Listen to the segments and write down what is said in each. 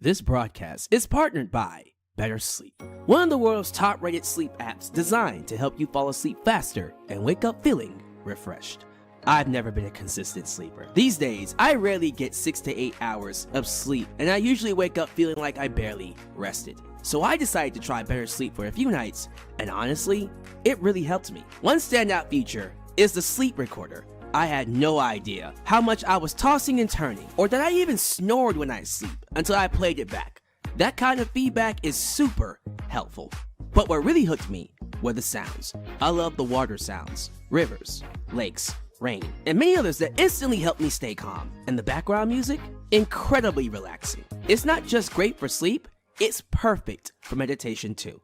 This broadcast is partnered by BetterSleep, one of the world's top-rated sleep apps designed to help you fall asleep faster and wake up feeling refreshed. I've never been a consistent sleeper. These days, I rarely get 6 to 8 hours of sleep, and I usually wake up feeling like I barely rested. So I decided to try BetterSleep for a few nights, and honestly, it really helped me. One standout feature is the sleep recorder. I had no idea how much I was tossing and turning, or that I even snored when I sleep until I played it back. That kind of feedback is super helpful. But what really hooked me were the sounds. I love the water sounds, rivers, lakes, rain, and many others that instantly help me stay calm. And the background music? Incredibly relaxing. It's not just great for sleep, it's perfect for meditation too.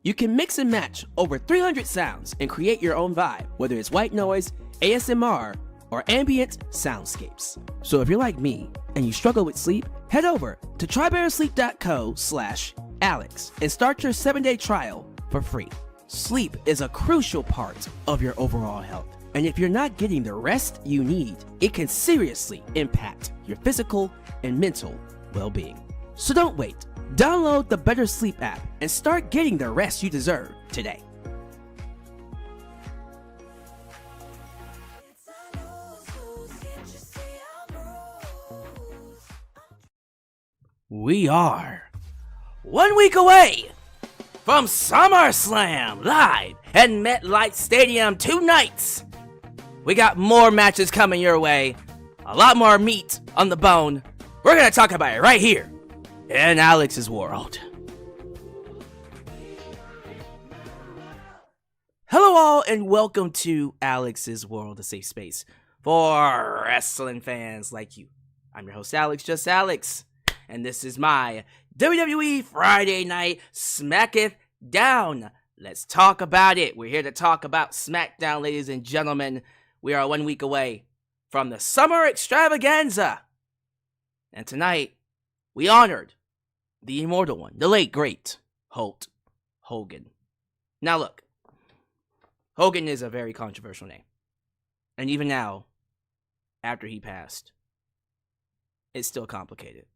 You can mix and match over 300 sounds and create your own vibe, whether it's white noise, ASMR, or ambient soundscapes. So if you're like me and you struggle with sleep, head over to trybettersleep.co/Alyx and start your 7-day trial for free. Sleep is a crucial part of your overall health, and if you're not getting the rest you need, it can seriously impact your physical and mental well-being. So don't wait. Download the BetterSleep app and start getting the rest you deserve today. We are 1 week away from SummerSlam live at MetLife Stadium 2 nights. We got more matches coming your way, a lot more meat on the bone. We're going to talk about it right here in Alyx's world. Hello all and welcome to Alyx's world, a safe space for wrestling fans like you. I'm your host Alyx, just Alyx. And this is my WWE Friday Night SmackDown. Let's talk about it. We're here to talk about SmackDown, ladies and gentlemen. We are 1 week away from the Summer Extravaganza. And tonight, we honored the immortal one, the late, great Hulk Hogan. Now look, Hogan is a very controversial name. And even now, after he passed, it's still complicated.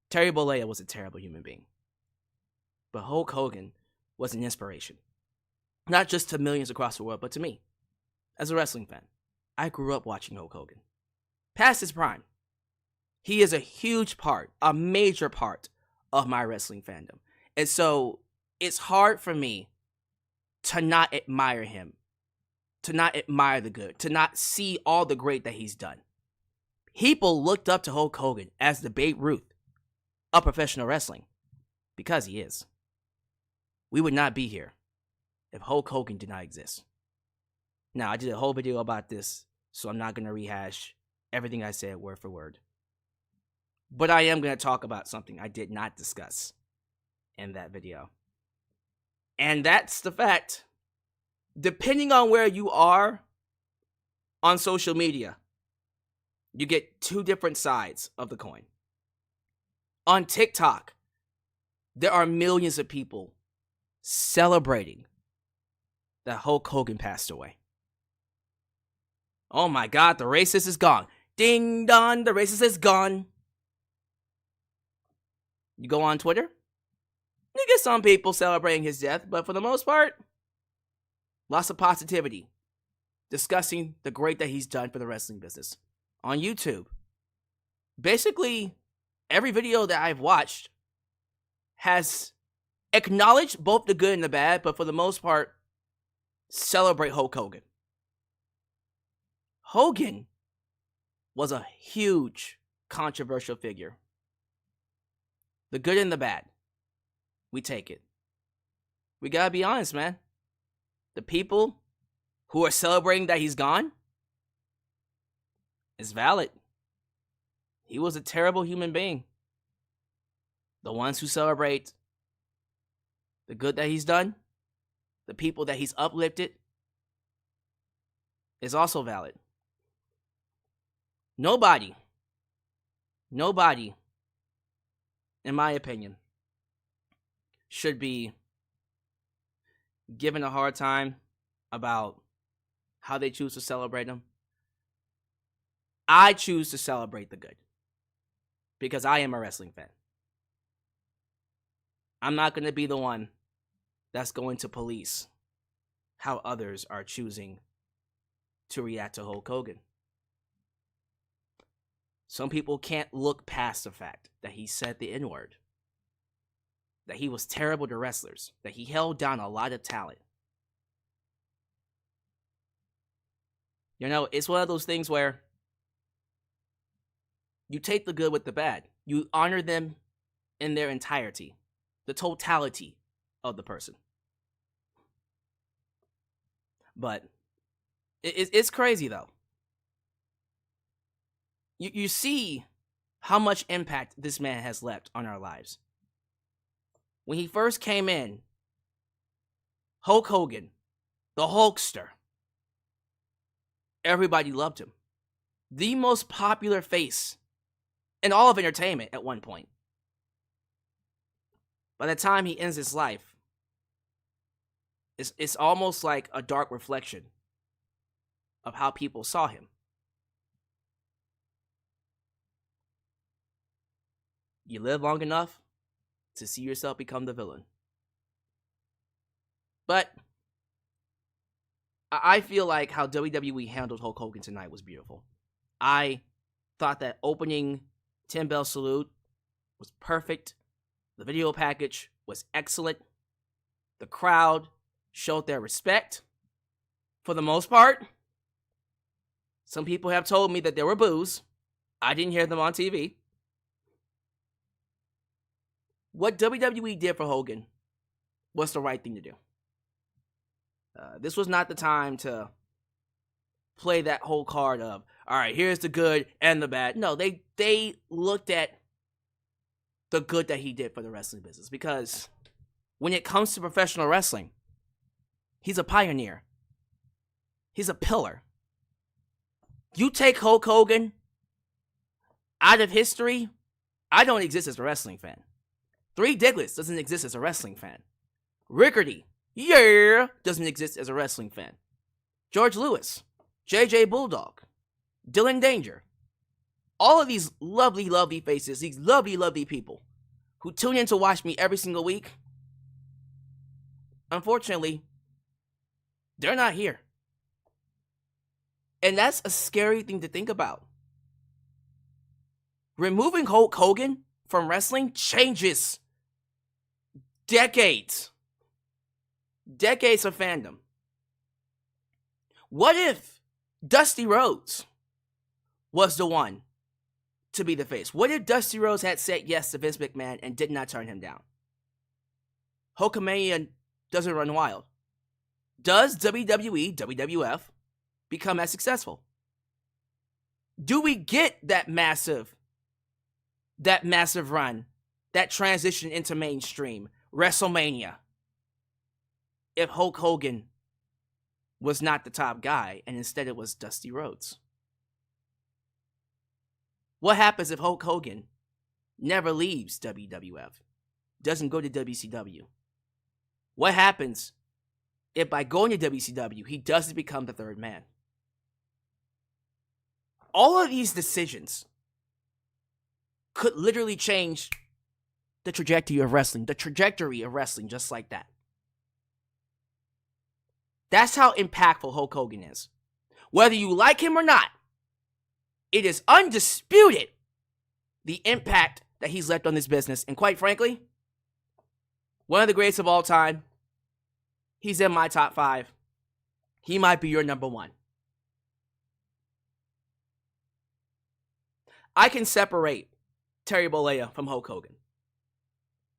Terry Bollea was a terrible human being. But Hulk Hogan was an inspiration. Not just to millions across the world, but to me. As a wrestling fan, I grew up watching Hulk Hogan. Past his prime. He is a huge part, a major part of my wrestling fandom. And so, it's hard for me to not admire him. To not admire the good. To not see all the great that he's done. People looked up to Hulk Hogan as the Babe Ruth of professional wrestling, because he is. We would not be here if Hulk Hogan did not exist. Now, I did a whole video about this, so I'm not going to rehash everything I said word for word. But I am going to talk about something I did not discuss in that video. And that's the fact, depending on where you are on social media, you get two different sides of the coin. On TikTok, there are millions of people celebrating that Hulk Hogan passed away. Oh my God, the racist is gone. Ding dong, the racist is gone. You go on Twitter, you get some people celebrating his death, but for the most part, lots of positivity, discussing the great that he's done for the wrestling business. On YouTube, basically, every video that I've watched has acknowledged both the good and the bad, but for the most part, celebrate Hulk Hogan. Hogan was a huge controversial figure. The good and the bad, we take it. We gotta be honest, man. The people who are celebrating that he's gone, it's valid. He was a terrible human being. The ones who celebrate the good that he's done, the people that he's uplifted, is also valid. Nobody, in my opinion, should be given a hard time about how they choose to celebrate him. I choose to celebrate the good. because I am a wrestling fan. I'm not going to be the one that's going to police how others are choosing to react to Hulk Hogan. Some people can't look past the fact that he said the N-word, that he was terrible to wrestlers, that he held down a lot of talent. You know, it's one of those things where you take the good with the bad. You honor them in their entirety, the totality of the person. But it's crazy, though. You see how much impact this man has left on our lives. When he first came in, Hulk Hogan, the Hulkster, everybody loved him. The most popular face in all of entertainment at one point. By the time he ends his life, it's almost like a dark reflection of how people saw him. You live long enough to see yourself become the villain. But I feel like how WWE handled Hulk Hogan tonight was beautiful. I thought that opening 10-bell salute was perfect. The video package was excellent. The crowd showed their respect for the most part. Some people have told me that there were boos. I didn't hear them on TV. What WWE did for Hogan was the right thing to do. This was not the time to play that whole card of, all right, here's the good and the bad. No, they looked at the good that he did for the wrestling business, because when it comes to professional wrestling, he's a pioneer. He's a pillar. You take Hulk Hogan out of history, I don't exist as a wrestling fan. Three Diglets doesn't exist as a wrestling fan. Rickerty, doesn't exist as a wrestling fan. George Lewis, JJ Bulldog, Dylan Danger. All of these lovely, lovely faces, these lovely, lovely people who tune in to watch me every single week, unfortunately, they're not here. And that's a scary thing to think about. Removing Hulk Hogan from wrestling changes decades of fandom. What if Dusty Rhodes was the one to be the face? What if Dusty Rhodes had said yes to Vince McMahon and did not turn him down? Hulkamania doesn't run wild. Does WWE, WWF become as successful? Do we get that massive run, that transition into mainstream, WrestleMania, if Hulk Hogan was not the top guy and instead it was Dusty Rhodes? What happens if Hulk Hogan never leaves WWF, doesn't go to WCW? What happens if by going to WCW, he doesn't become the third man? All of these decisions could literally change the trajectory of wrestling, just like that. That's how impactful Hulk Hogan is. Whether you like him or not, it is undisputed the impact that he's left on this business. And quite frankly, one of the greatest of all time. He's in my top 5. He might be your number 1. I can separate Terry Bollea from Hulk Hogan.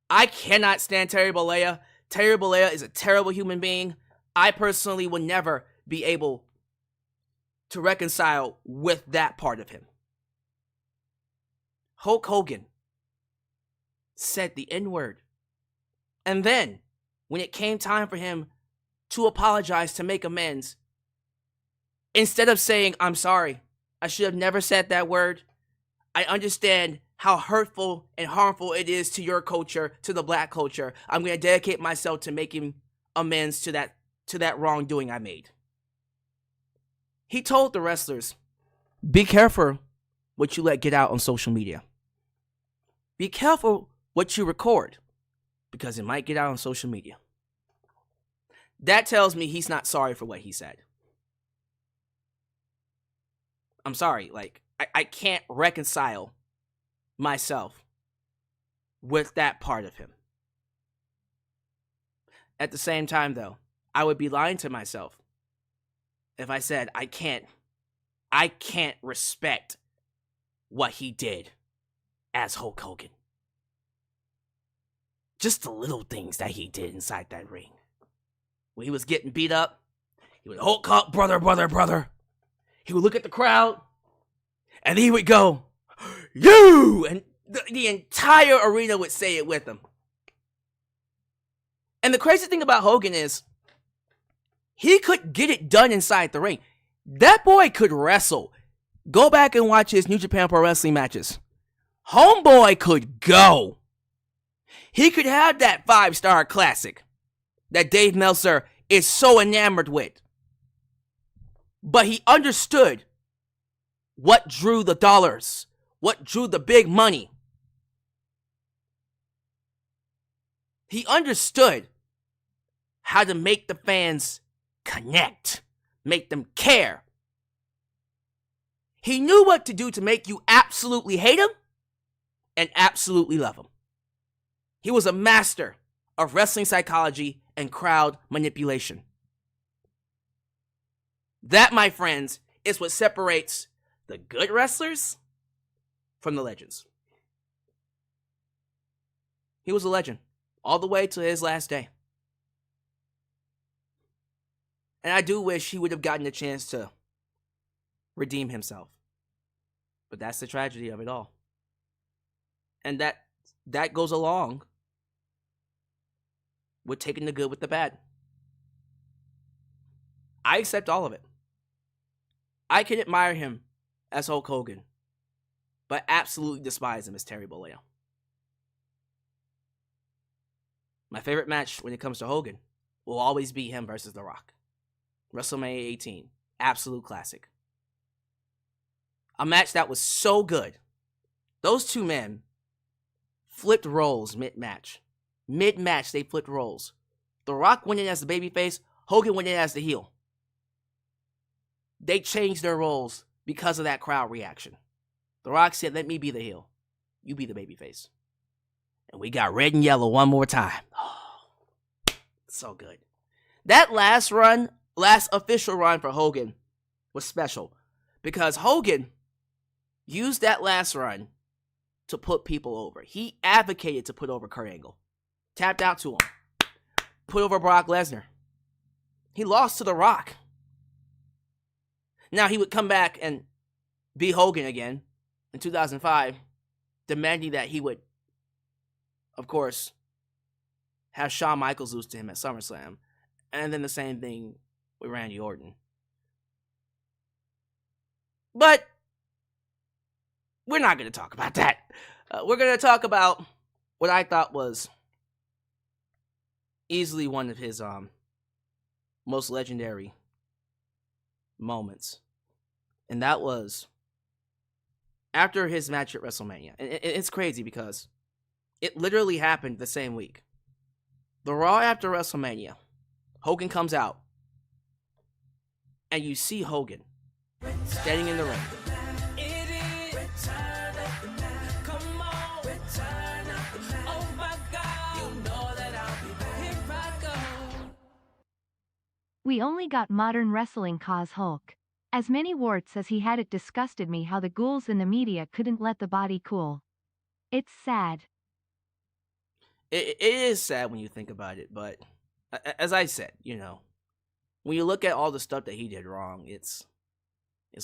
I cannot stand Terry Bollea. Terry Bollea is a terrible human being. I personally will never be able to reconcile with that part of him. Hulk Hogan said the N-word. And then, when it came time for him to apologize, to make amends, instead of saying, I'm sorry, I should have never said that word. I understand how hurtful and harmful it is to your culture, to the black culture. I'm going to dedicate myself to making amends to that wrongdoing I made. He told the wrestlers, be careful what you let get out on social media. be careful what you record because it might get out on social media. That tells me he's not sorry for what he said. I'm sorry, like, I can't reconcile myself with that part of him. At the same time, though, I would be lying to myself if I said I can't respect what he did as Hulk Hogan. Just the little things that he did inside that ring. When he was getting beat up, he would, Hulk up, brother, brother, brother. He would look at the crowd, and he would go, you! And the entire arena would say it with him. And the crazy thing about Hogan is, he could get it done inside the ring. That boy could wrestle. Go back and watch his New Japan Pro Wrestling matches. Homeboy could go. He could have that 5-star classic that Dave Meltzer is so enamored with. But he understood what drew the dollars, what drew the big money. He understood how to make the fans connect, make them care. He knew what to do to make you absolutely hate him and absolutely love him. He was a master of wrestling psychology and crowd manipulation. That, my friends, is what separates the good wrestlers from the legends. He was a legend all the way to his last day. And I do wish he would have gotten a chance to redeem himself. But that's the tragedy of it all. And that goes along with taking the good with the bad. I accept all of it. I can admire him as Hulk Hogan, but absolutely despise him as Terry Bollea. My favorite match when it comes to Hogan will always be him versus The Rock. WrestleMania 18. Absolute classic. A match that was so good. Those two men flipped roles mid-match. Mid-match, they flipped roles. The Rock went in as the babyface. Hogan went in as the heel. They changed their roles because of that crowd reaction. The Rock said, let me be the heel. You be the babyface. And we got red and yellow one more time. Oh, so good. That last official run for Hogan was special. Because Hogan used that last run to put people over. He advocated to put over Kurt Angle. Tapped out to him. Put over Brock Lesnar. He lost to The Rock. Now he would come back and be Hogan again in 2005, demanding that he would, of course, have Shawn Michaels lose to him at SummerSlam. And then the same thing with Randy Orton. But we're not going to talk about that. We're going to talk about what I thought was easily one of his most legendary moments. And that was after his match at WrestleMania. And it's crazy because it literally happened the same week. The Raw after WrestleMania, Hogan comes out. And you see Hogan standing in the ring. We only got modern wrestling cause Hulk. As many warts as he had, it disgusted me how the ghouls in the media couldn't let the body cool. It's sad. It is sad when you think about it, but as I said, you know, when you look at all the stuff that he did wrong, it's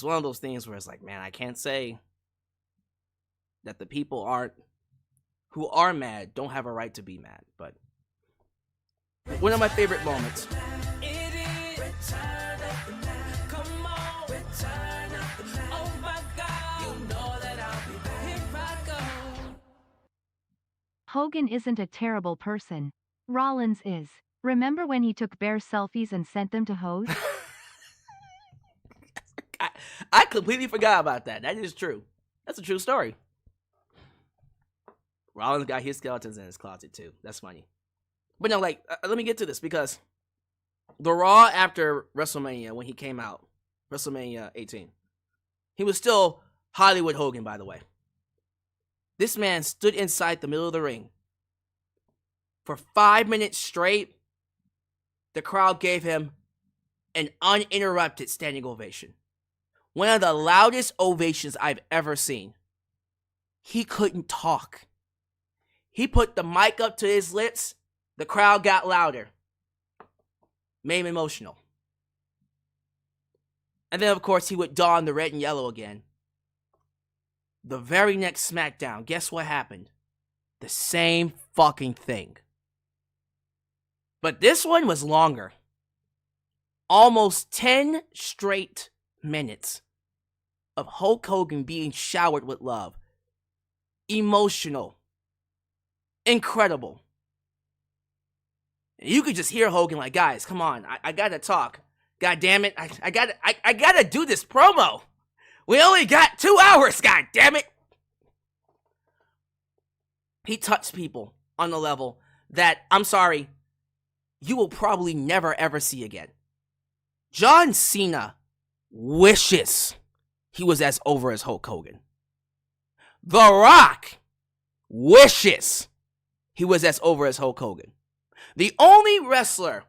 one of those things where it's like, man, I can't say that the people who are mad don't have a right to be mad, but one of my favorite moments. Hogan isn't a terrible person. Rollins is. Remember when he took bear selfies and sent them to hoes? I completely forgot about that. That is true. That's a true story. Rollins got his skeletons in his closet too. That's funny. But no, like, let me get to this because the Raw after WrestleMania, when he came out, WrestleMania 18, he was still Hollywood Hogan, by the way. This man stood inside the middle of the ring for 5 minutes straight. The crowd gave him an uninterrupted standing ovation. One of the loudest ovations I've ever seen. He couldn't talk. He put the mic up to his lips. The crowd got louder. Made him emotional. And then, of course, he would don the red and yellow again. The very next SmackDown, guess what happened? The same fucking thing. But this one was longer. Almost 10 straight minutes of Hulk Hogan being showered with love. Emotional. Incredible. You could just hear Hogan like, guys, come on, I gotta talk. God damn it, I gotta do this promo. We only got 2 hours, god damn it. He touched people on the level that, I'm sorry, you will probably never ever see again. John Cena wishes he was as over as Hulk Hogan. The Rock wishes he was as over as Hulk Hogan. The only wrestler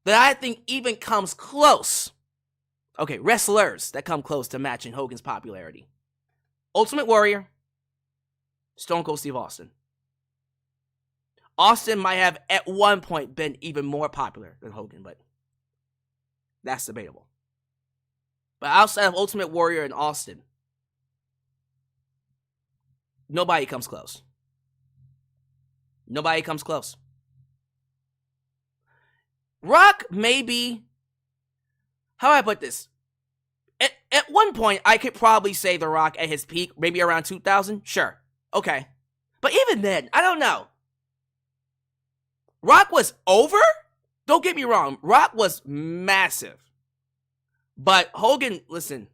that I think even comes close, okay, wrestlers that come close to matching Hogan's popularity. Ultimate Warrior, Stone Cold Steve Austin. Austin might have at one point been even more popular than Hogan, but that's debatable. But outside of Ultimate Warrior and Austin, nobody comes close. Nobody comes close. Rock maybe, how do I put this? At one point, I could probably say The Rock at his peak, maybe around 2000. Sure. Okay. But even then, I don't know. Rock was over? Don't get me wrong. Rock was massive. But Hogan, listen,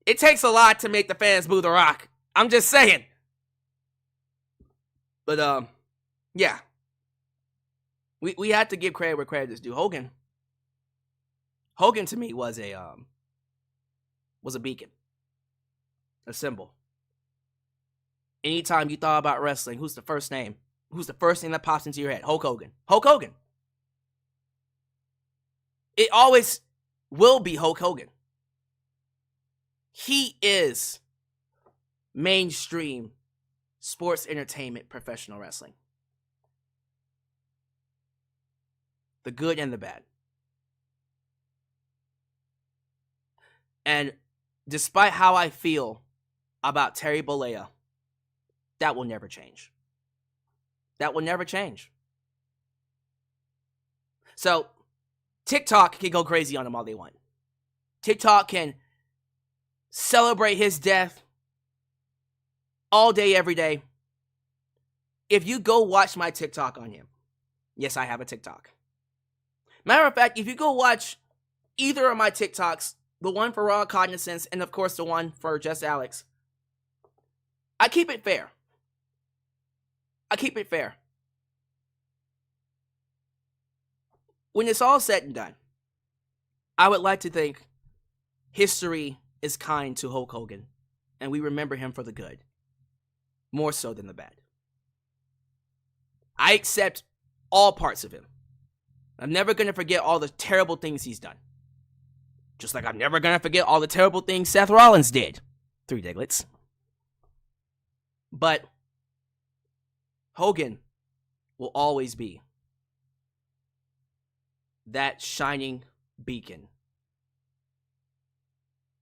it takes a lot to make the fans boo The Rock. I'm just saying. But, yeah. We had to give credit where credit is due. Hogan to me was a beacon. A symbol. Anytime you thought about wrestling, who's the first name? Who's the first thing that pops into your head? Hulk Hogan. Hulk Hogan. It always will be Hulk Hogan. He is mainstream sports entertainment professional wrestling. The good and the bad. And despite how I feel about Terry Bollea, that will never change. That will never change. So, TikTok can go crazy on him all they want. TikTok can celebrate his death all day, every day. If you go watch my TikTok on him, yes, I have a TikTok. Matter of fact, if you go watch either of my TikToks, the one for Raw Cognizance and of course the one for Just Alyx, I keep it fair. I keep it fair. When it's all said and done, I would like to think history is kind to Hulk Hogan and we remember him for the good, more so than the bad. I accept all parts of him. I'm never going to forget all the terrible things he's done. Just like I'm never going to forget all the terrible things Seth Rollins did. 3 Diglets. But Hogan will always be that shining beacon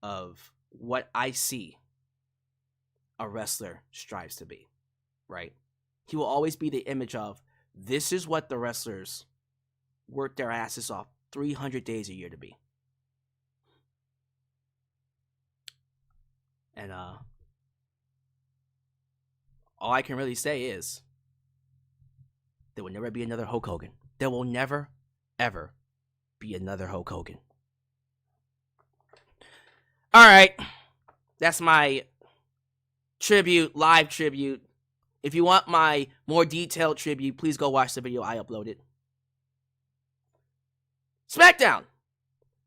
of what I see a wrestler strives to be, right? He will always be the image of, this is what the wrestlers work their asses off 300 days a year to be. And all I can really say is there will never be another Hulk Hogan. There will never, ever be another Hulk Hogan. All right. That's my tribute, live tribute. If you want my more detailed tribute, please go watch the video I uploaded. SmackDown.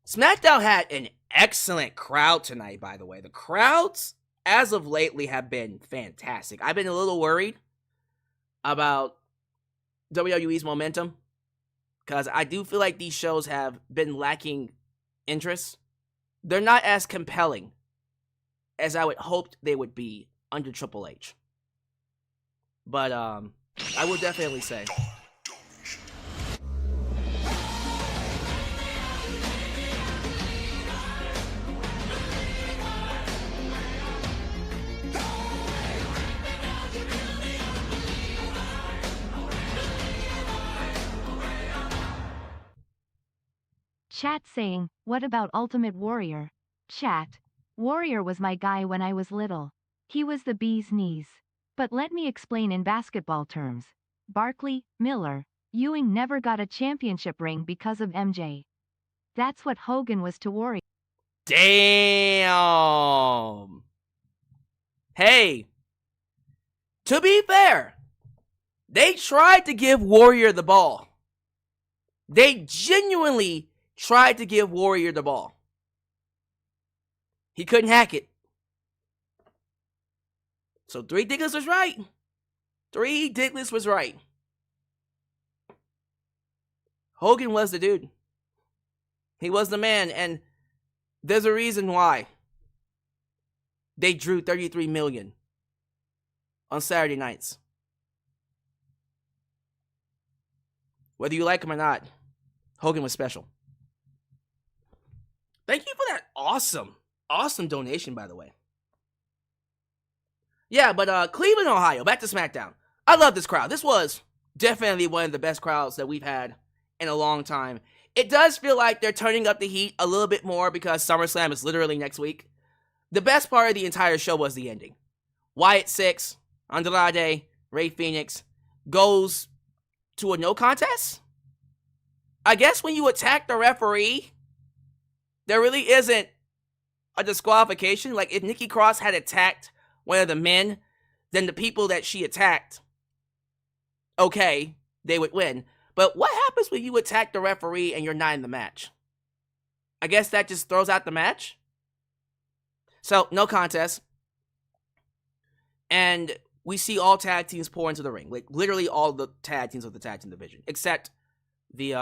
SmackDown had an excellent crowd tonight, by the way. The crowds, as of lately, have been fantastic. I've been a little worried about WWE's momentum because I do feel like these shows have been lacking interest. They're not as compelling as I would hoped they would be under Triple H. But I would definitely say Chat saying, what about Ultimate Warrior? Chat. Warrior was my guy when I was little. He was the bee's knees. But let me explain in basketball terms. Barkley, Miller, Ewing never got a championship ring because of MJ. That's what Hogan was to Warrior. damn. Hey, to be fair, they tried to give Warrior the ball. They genuinely tried to give Warrior the ball. He couldn't hack it. So Three Dickless was right. Three Dickless was right. Hogan was the dude. He was the man, and there's a reason why they drew 33 million on Saturday nights. Whether you like him or not, Hogan was special. Thank you for that awesome donation, by the way. Yeah, but Cleveland, Ohio, back to SmackDown. I love this crowd. This was definitely one of the best crowds that we've had in a long time. It does feel like they're turning up the heat a little bit more because SummerSlam is literally next week. The best part of the entire show was the ending. Wyatt Sicks, Andrade Rey Fenix goes to a no contest. I guess when you attack the referee, there really isn't a disqualification. Like if Nikki Cross had attacked one of the men, then the people that she attacked, okay, they would win. But what happens when you attack the referee and you're not in the match? I guess that just throws out the match. So, no contest. And we see all tag teams pour into the ring. Like, literally all the tag teams of the tag team division. Except the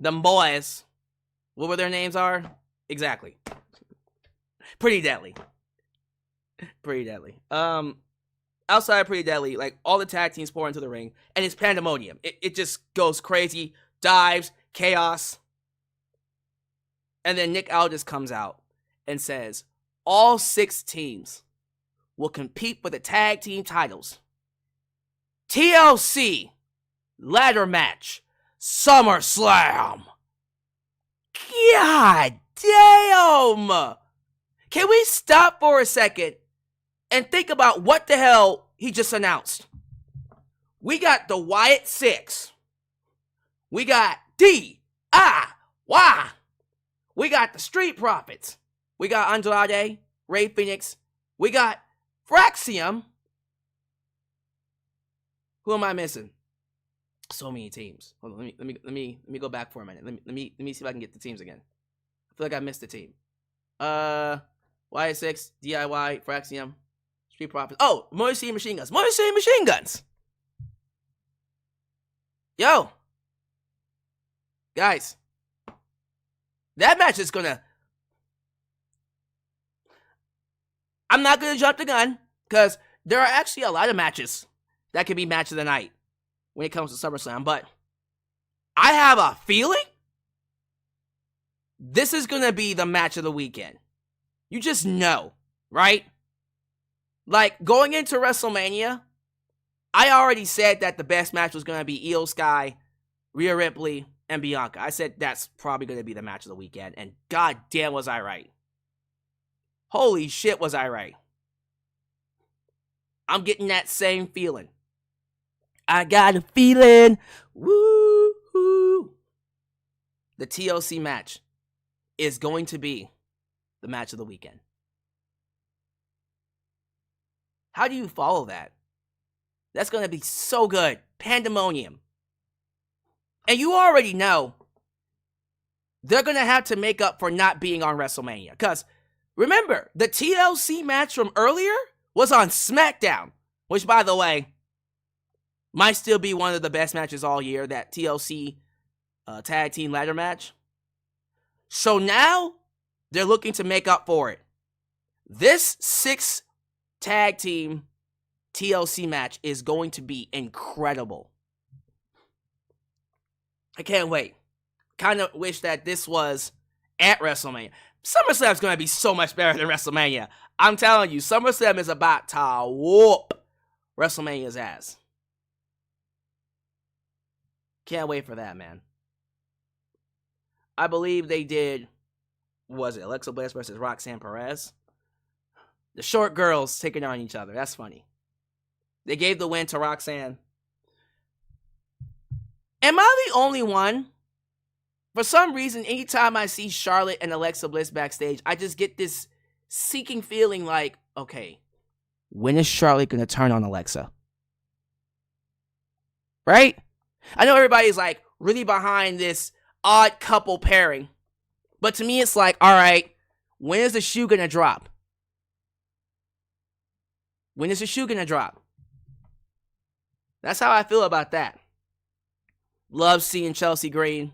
boys. What were their names are? Exactly. Pretty Deadly. Pretty Deadly. Outside of Pretty Deadly, like, all the tag teams pour into the ring, and it's pandemonium. It just goes crazy. Dives, chaos. And then Nick Aldis comes out and says, all 6 teams will compete for the tag team titles. TLC, ladder match, SummerSlam. God damn! Can we stop for a second and think about what the hell he just announced? We got the Wyatt Sicks. We got D-I-Y. We got the Street Profits. We got Andrade Rey Fenix. We got Fraxium. Who am I missing? So many teams. Hold on, let me go back for a minute. Let me see if I can get the teams again. I feel like I missed a team. Wyatt Sicks, DIY, Fraxium, Street Profits. Oh, Motor City Machine Guns. Motor City Machine Guns. Yo. Guys. That match is gonna... I'm not gonna jump the gun, because there are actually a lot of matches that could be match of the night when it comes to SummerSlam, but I have a feeling this is gonna be the match of the weekend. You just know, right? Like, going into WrestleMania, I already said that the best match was gonna be Io Sky, Rhea Ripley, and Bianca. I said that's probably gonna be the match of the weekend, and goddamn was I right. Holy shit was I right. I'm getting that same feeling. I got a feeling. Woo-hoo. The TLC match is going to be the match of the weekend. How do you follow that? That's going to be so good. Pandemonium. And you already know they're going to have to make up for not being on WrestleMania. Because remember, the TLC match from earlier was on SmackDown. Which, by the way, might still be one of the best matches all year. That TLC tag team ladder match. So now they're looking to make up for it. This 6 tag team TLC match is going to be incredible. I can't wait. Kind of wish that this was at WrestleMania. SummerSlam is going to be so much better than WrestleMania. I'm telling you, SummerSlam is about to whoop WrestleMania's ass. Can't wait for that, man. I believe they did, was it Alexa Bliss versus Roxanne Perez? The short girls taking on each other. That's funny. They gave the win to Roxanne. Am I the only one? For some reason, anytime I see Charlotte and Alexa Bliss backstage, I just get this seeking feeling like, okay, when is Charlotte going to turn on Alexa? Right? I know everybody's like really behind this odd couple pairing. But to me, it's like, all right, when is the shoe going to drop? When is the shoe going to drop? That's how I feel about that. Love seeing Chelsea Green.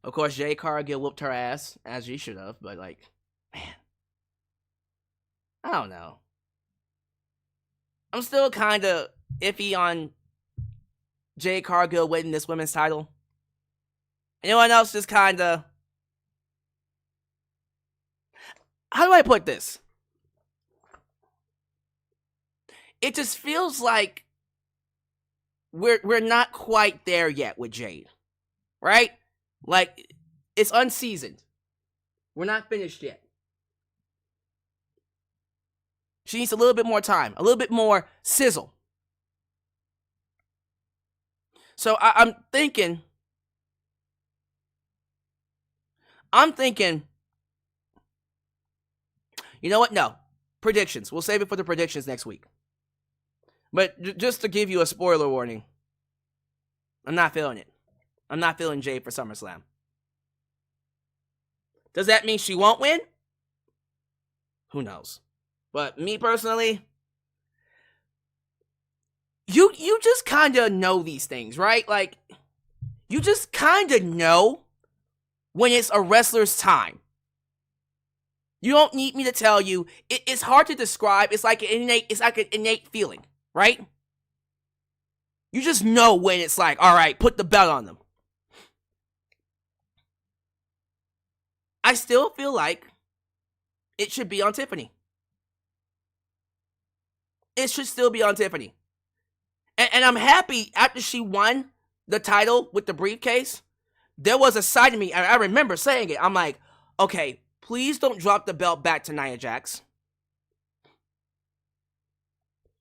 Of course, Jade Cargill whooped her ass, as she should have. But, like, man. I don't know. I'm still kind of iffy on Jade Cargill winning this women's title. Anyone else just kind of... How do I put this? It just feels like we're not quite there yet with Jade. Right? Like, it's unseasoned. We're not finished yet. She needs a little bit more time. A little bit more sizzle. So I'm thinking, you know what? No. Predictions. We'll save it for the predictions next week. But just to give you a spoiler warning, I'm not feeling it. I'm not feeling Jade for SummerSlam. Does that mean she won't win? Who knows? But me personally, you just kind of know these things, right? Like, you just kind of know when it's a wrestler's time. You don't need me to tell you. It's hard to describe. It's like an innate feeling, right? You just know when it's like, all right, put the belt on them. I still feel like it should be on Tiffany. It should still be on Tiffany. And I'm happy after she won the title with the briefcase, there was a side of me, I remember saying it, I'm like, okay, please don't drop the belt back to Nia Jax.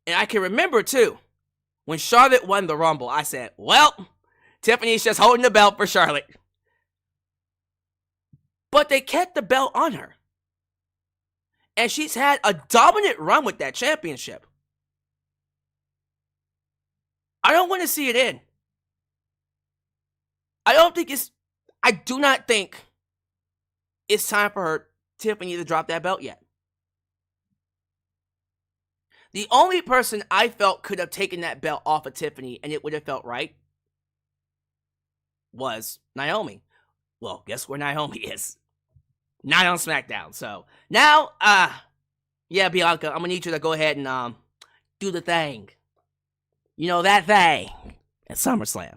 And I can remember, too, when Charlotte won the Rumble, I said, well, Tiffany's just holding the belt for Charlotte. But they kept the belt on her. And she's had a dominant run with that championship. I don't want to see it end. I do not think it's time for Tiffany to drop that belt yet. The only person I felt could have taken that belt off of Tiffany and it would have felt right was Naomi. Well, guess where Naomi is? Not on SmackDown. So now, yeah, Bianca, I'm gonna need you to go ahead and do the thing. You know, that thing at SummerSlam.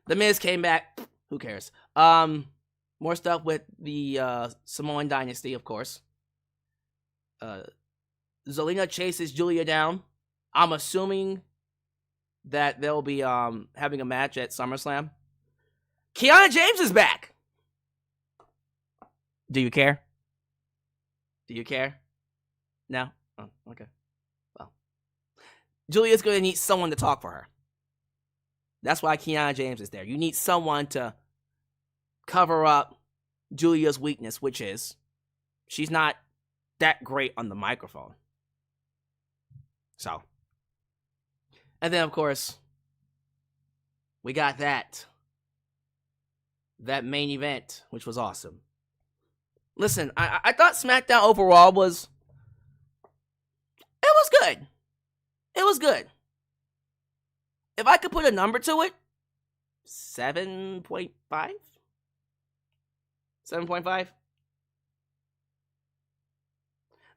The Miz came back. Who cares? More stuff with the Samoan Dynasty, of course. Zelina chases Julia down. I'm assuming that they'll be having a match at SummerSlam. Kiana James is back. Do you care? Do you care? No? Oh, okay. Well. Julia's going to need someone to talk for her. That's why Kiana James is there. You need someone to cover up Julia's weakness, which is she's not that great on the microphone. So, And then, of course, we got that main event, which was awesome. Listen, I thought SmackDown overall was good. It was good. If I could put a number to it, 7.5? 7.5?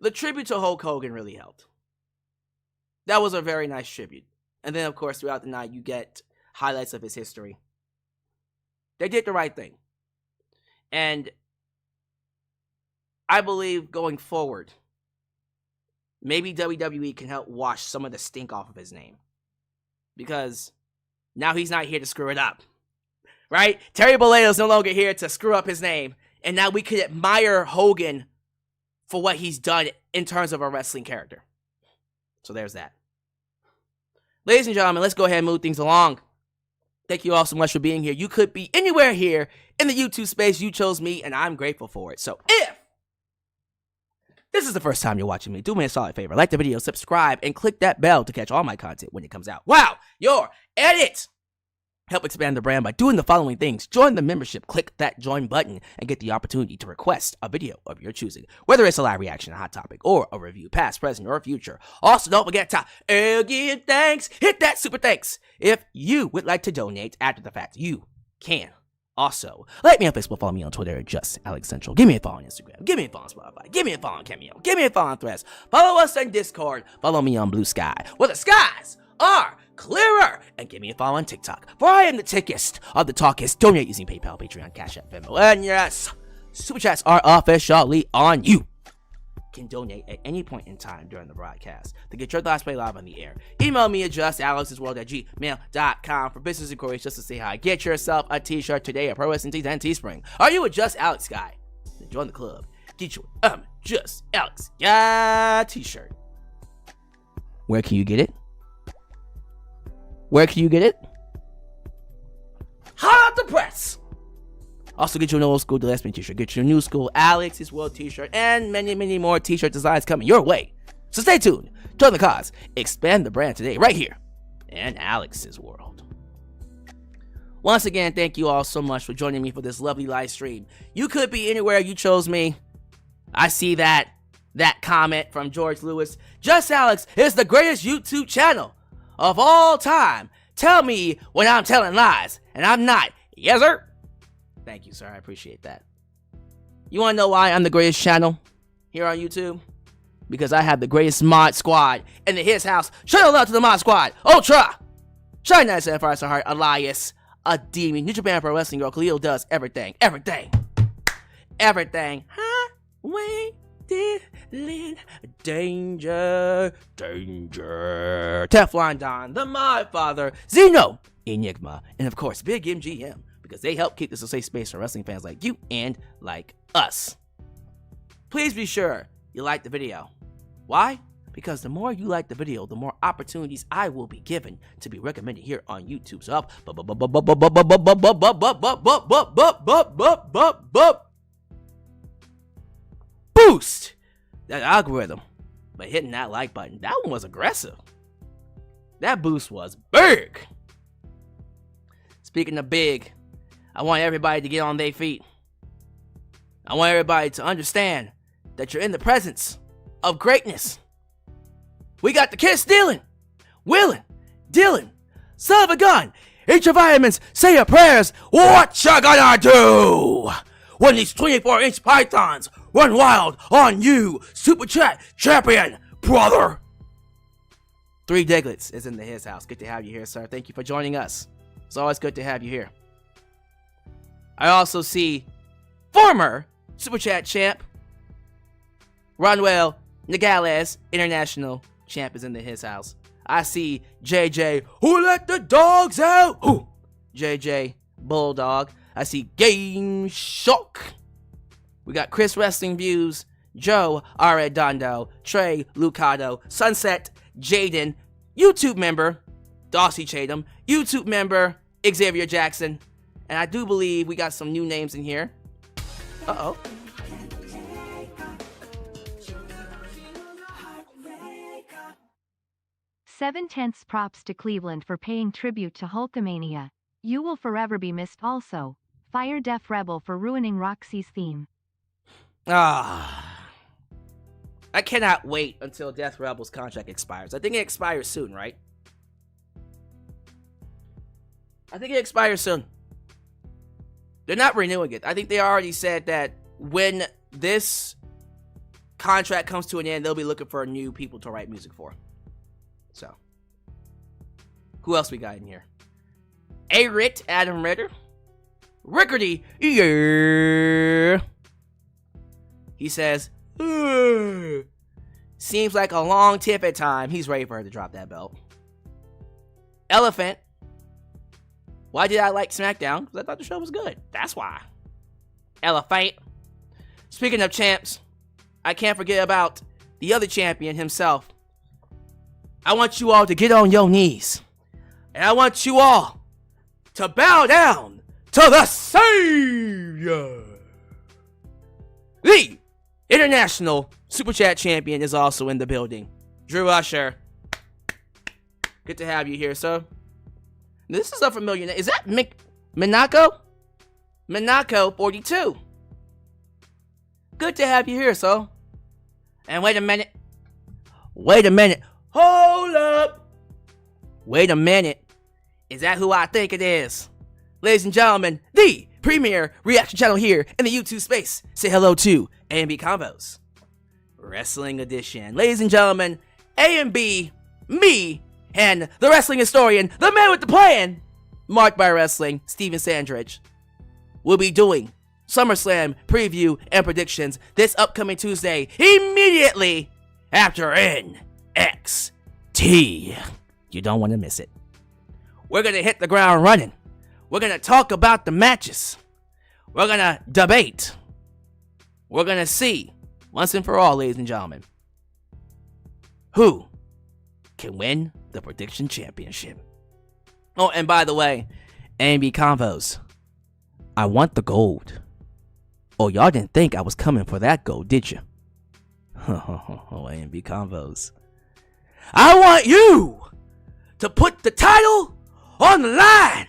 The tribute to Hulk Hogan really helped. That was a very nice tribute. And then, of course, throughout the night, you get highlights of his history. They did the right thing. And I believe going forward, maybe WWE can help wash some of the stink off of his name. Because now he's not here to screw it up. Right? Terry Bolledo's no longer here to screw up his name. And now we could admire Hogan for what he's done in terms of a wrestling character. So there's that. Ladies and gentlemen, let's go ahead and move things along. Thank you all so much for being here. You could be anywhere here in the YouTube space. You chose me, and I'm grateful for it. So if this is the first time you're watching me, do me a solid favor. Like the video, subscribe, and click that bell to catch all my content when it comes out. Wow, you're at it! Help expand the brand by doing the following things. Join the membership, click that join button, and get the opportunity to request a video of your choosing. Whether it's a live reaction, a hot topic, or a review, past, present, or future. Also, don't forget to give thanks. Hit that super thanks. If you would like to donate after the fact, you can. Also, like me on Facebook, follow me on Twitter, just Alex Central. Give me a follow on Instagram. Give me a follow on Spotify. Give me a follow on Cameo. Give me a follow on Threads. Follow us on Discord. Follow me on Blue Sky, where the skies are clearer. And give me a follow on TikTok, for I am the tickest of the talkest. Donate using PayPal, Patreon, Cash App, Venmo. And yes, Super Chats are officially on you. Can donate at any point in time during the broadcast to get your thoughts played live on the air. Email me at justalexsworld@gmail.com for business inquiries just to say hi. Get yourself a t-shirt today at Pro Wrestling Tees and Teespring. Are you a Just Alex guy? Then join the club. Get you Just Alex guy t-shirt. Where can you get it? Where can you get it? Hot the press! Also, get you an old school Gillespie t-shirt. Get your new school Alex's World t-shirt. And many, many more t-shirt designs coming your way. So stay tuned. Join the cause. Expand the brand today, right here in Alex's World. Once again, thank you all so much for joining me for this lovely live stream. You could be anywhere. You chose me. I see that comment from George Lewis. Just Alex is the greatest YouTube channel of all time. Tell me when I'm telling lies. And I'm not. Yes, sir. Thank you, sir. I appreciate that. You want to know why I'm the greatest channel here on YouTube? Because I have the greatest mod squad in the His House. Shout out to the mod squad. Ultra. Shine Nice and Fire Heart. Elias. Ademi. New Japan Pro Wrestling Girl. Khalil does everything. Everything. Highway. Dylan. Danger. Teflon Don. The Mod Father. Zeno. Enigma. And of course, Big MGM. Because they help keep this a safe space for wrestling fans like you and like us. Please be sure you like the video. Why? Because the more you like the video, the more opportunities I will be given to be recommended here on YouTube. So help boost that algorithm by hitting that like button. That one was aggressive. That boost was big. Speaking of big, I want everybody to get on their feet. I want everybody to understand that you're in the presence of greatness. We got the kid stealing, willing, Dylan, son of a gun. Eat your vitamins, say your prayers. What you gonna do when these 24-inch pythons run wild on you? Super Chat champion, brother. 3 Diglets is in the His House. Good to have you here, sir. Thank you for joining us. It's always good to have you here. I also see former Super Chat champ, Ronwell Nogales, international champ, is in His House. I see JJ, who let the dogs out? Ooh, JJ Bulldog. I see Game Shock. We got Chris Wrestling Views, Joe Arredondo, Trey Lucado, Sunset Jaden, YouTube member Dossie Chatham, YouTube member Xavier Jackson. And I do believe we got some new names in here. Uh-oh. 7/10 props to Cleveland for paying tribute to Hulkamania. You will forever be missed also. Fire Def Rebel for ruining Roxy's theme. I cannot wait until Death Rebel's contract expires. I think it expires soon, right? I think it expires soon. They're not renewing it. I think they already said that when this contract comes to an end, they'll be looking for new people to write music for. So, who else we got in here? A-Rit, Adam Ritter. Rickardy, yeah. He says, seems like a long tip at time. He's ready for her to drop that belt. Elephant, why did I like SmackDown? Because I thought the show was good. That's why. Elephant. Speaking of champs, I can't forget about the other champion himself. I want you all to get on your knees. And I want you all to bow down to the Savior. The International Super Chat Champion is also in the building. Drew Usher. Good to have you here, sir. This is a familiar name. Is that Minako? Minako 42. Good to have you here, sir. And wait a minute. Hold up. Wait a minute. Is that who I think it is? Ladies and gentlemen, the premier reaction channel here in the YouTube space. Say hello to A&B Combos Wrestling Edition. Ladies and gentlemen, A&B, me, and the wrestling historian, the man with the plan, Marked by Wrestling, Steven Sandridge, will be doing SummerSlam preview and predictions this upcoming Tuesday, immediately after NXT. You don't want to miss it. We're going to hit the ground running. We're going to talk about the matches. We're going to debate. We're going to see, once and for all, ladies and gentlemen, who can win the prediction championship. Oh, and by the way, A&B Convos, I want the gold. Oh, y'all didn't think I was coming for that gold, did you? Oh, A&B Convos, I want you to put the title on the line.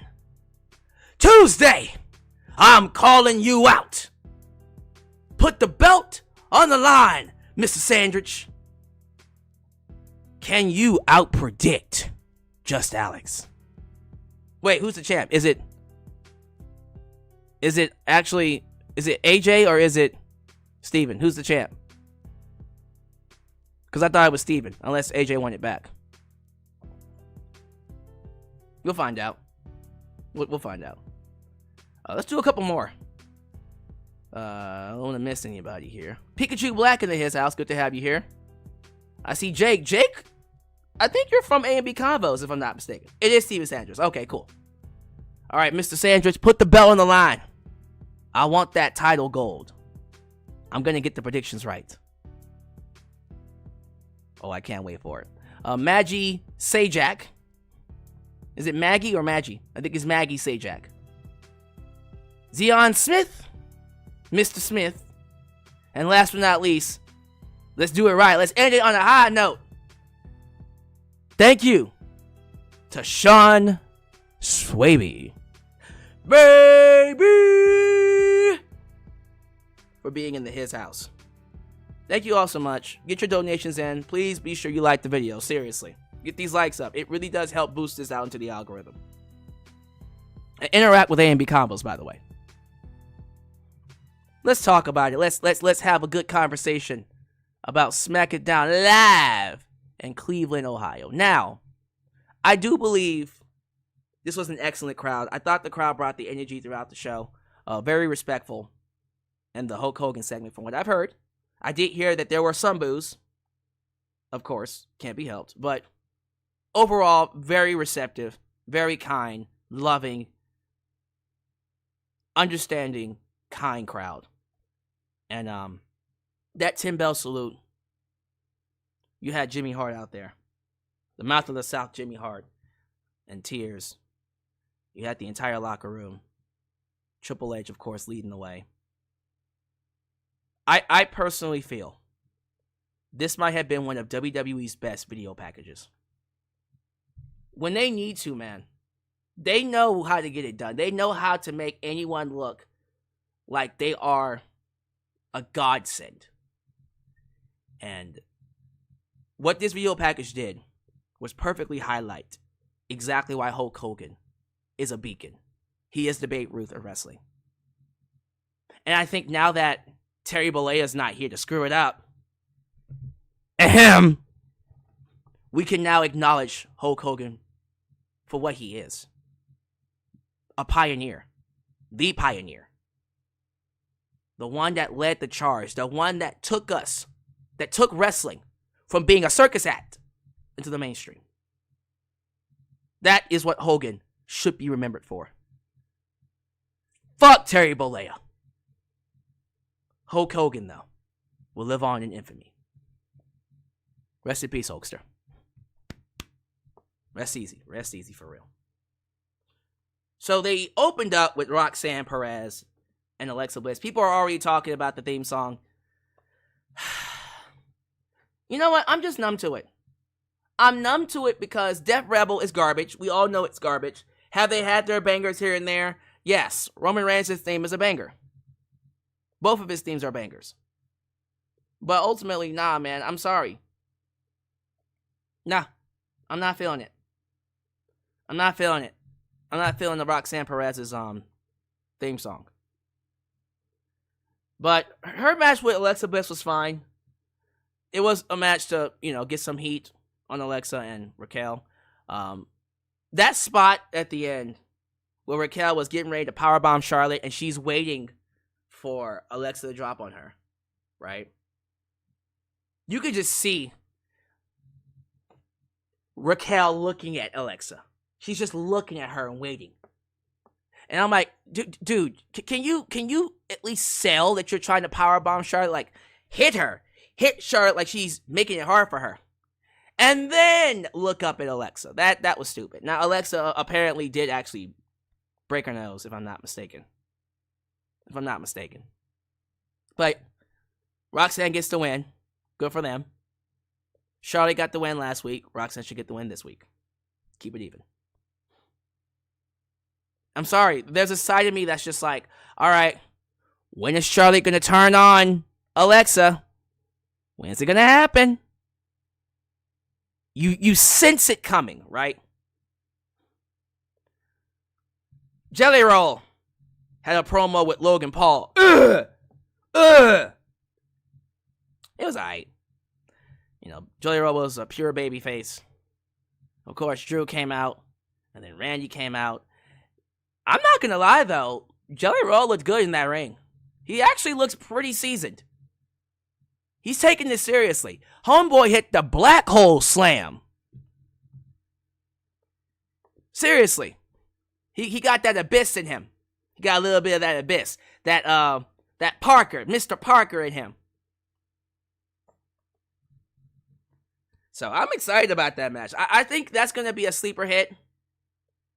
Tuesday, I'm calling you out. Put the belt on the line, Mr. Sandridge. Can you outpredict Just Alyx? Wait, who's the champ? Is it AJ or is it Steven? Who's the champ? Because I thought it was Steven, unless AJ won it back. We'll find out. We'll find out. Let's do a couple more. I don't want to miss anybody here. Pikachu Black in his house. Good to have you here. I see Jake. Jake, I think you're from A&B Convos, if I'm not mistaken. It is Steven Sandridge. Okay, cool. All right, Mr. Sandridge, put the bell on the line. I want that title gold. I'm going to get the predictions right. Oh, I can't wait for it. Maggie Sajak. Is it Maggie or Maggie? I think it's Maggie Sajak. Zion Smith. Mr. Smith. And last but not least, let's do it right. Let's end it on a high note. Thank you to Sean Swaby, baby, for being in his house. Thank you all so much. Get your donations in. Please be sure you like the video. Seriously. Get these likes up. It really does help boost this out into the algorithm. And interact with A&B Combos, by the way. Let's talk about it. Let's have a good conversation about SmackDown live in Cleveland, Ohio. Now, I do believe this was an excellent crowd. I thought the crowd brought the energy throughout the show. Very respectful in the Hulk Hogan segment from what I've heard. I did hear that there were some boos. Of course, can't be helped. But overall, very receptive, very kind, loving, understanding, kind crowd. And that 10-bell salute, you had Jimmy Hart out there. The mouth of the South, Jimmy Hart, and tears. You had the entire locker room. Triple H, of course, leading the way. I personally feel this might have been one of WWE's best video packages. when they need to, man, they know how to get it done. They know how to make anyone look like they are a godsend. And what this video package did was perfectly highlight exactly why Hulk Hogan is a beacon. He is the Babe Ruth of wrestling. And I think now that Terry Bollea's not here to screw it up, we can now acknowledge Hulk Hogan for what he is. A pioneer. The pioneer. The one that led the charge. The one that took wrestling from being a circus act into the mainstream. That is what Hogan should be remembered for. Fuck Terry Bollea. Hulk Hogan, though, will live on in infamy. Rest in peace, Hulkster. Rest easy. Rest easy for real. So they opened up with Roxanne Perez and Alexa Bliss. People are already talking about the theme song. You know what? I'm just numb to it. I'm numb to it because Def Rebel is garbage. We all know it's garbage. Have they had their bangers here and there? Yes. Roman Reigns' theme is a banger. Both of his themes are bangers. But ultimately, nah, man. I'm sorry. Nah. I'm not feeling it. I'm not feeling it. I'm not feeling the Roxanne Perez's theme song. But her match with Alexa Bliss was fine. It was a match to, get some heat on Alexa and Raquel. That spot at the end where Raquel was getting ready to powerbomb Charlotte and she's waiting for Alexa to drop on her, right? You could just see Raquel looking at Alexa. She's just looking at her and waiting. And I'm like, dude, can you at least sell that you're trying to powerbomb Charlotte? Like, hit her. Hit Charlotte like she's making it hard for her. And then look up at Alexa. That was stupid. Now, Alexa apparently did actually break her nose, if I'm not mistaken. But Roxanne gets the win. Good for them. Charlotte got the win last week. Roxanne should get the win this week. Keep it even. I'm sorry. There's a side of me that's just like, all right, when is Charlotte going to turn on Alexa? When's it going to happen? You sense it coming, right? Jelly Roll had a promo with Logan Paul. It was alright. Jelly Roll was a pure baby face. Of course, Drew came out, and then Randy came out. I'm not gonna lie, though. Jelly Roll looked good in that ring. He actually looks pretty seasoned. He's taking this seriously. Homeboy hit the black hole slam. Seriously. He got that abyss in him. He got a little bit of that abyss. That Parker, Mr. Parker in him. So I'm excited about that match. I think that's going to be a sleeper hit.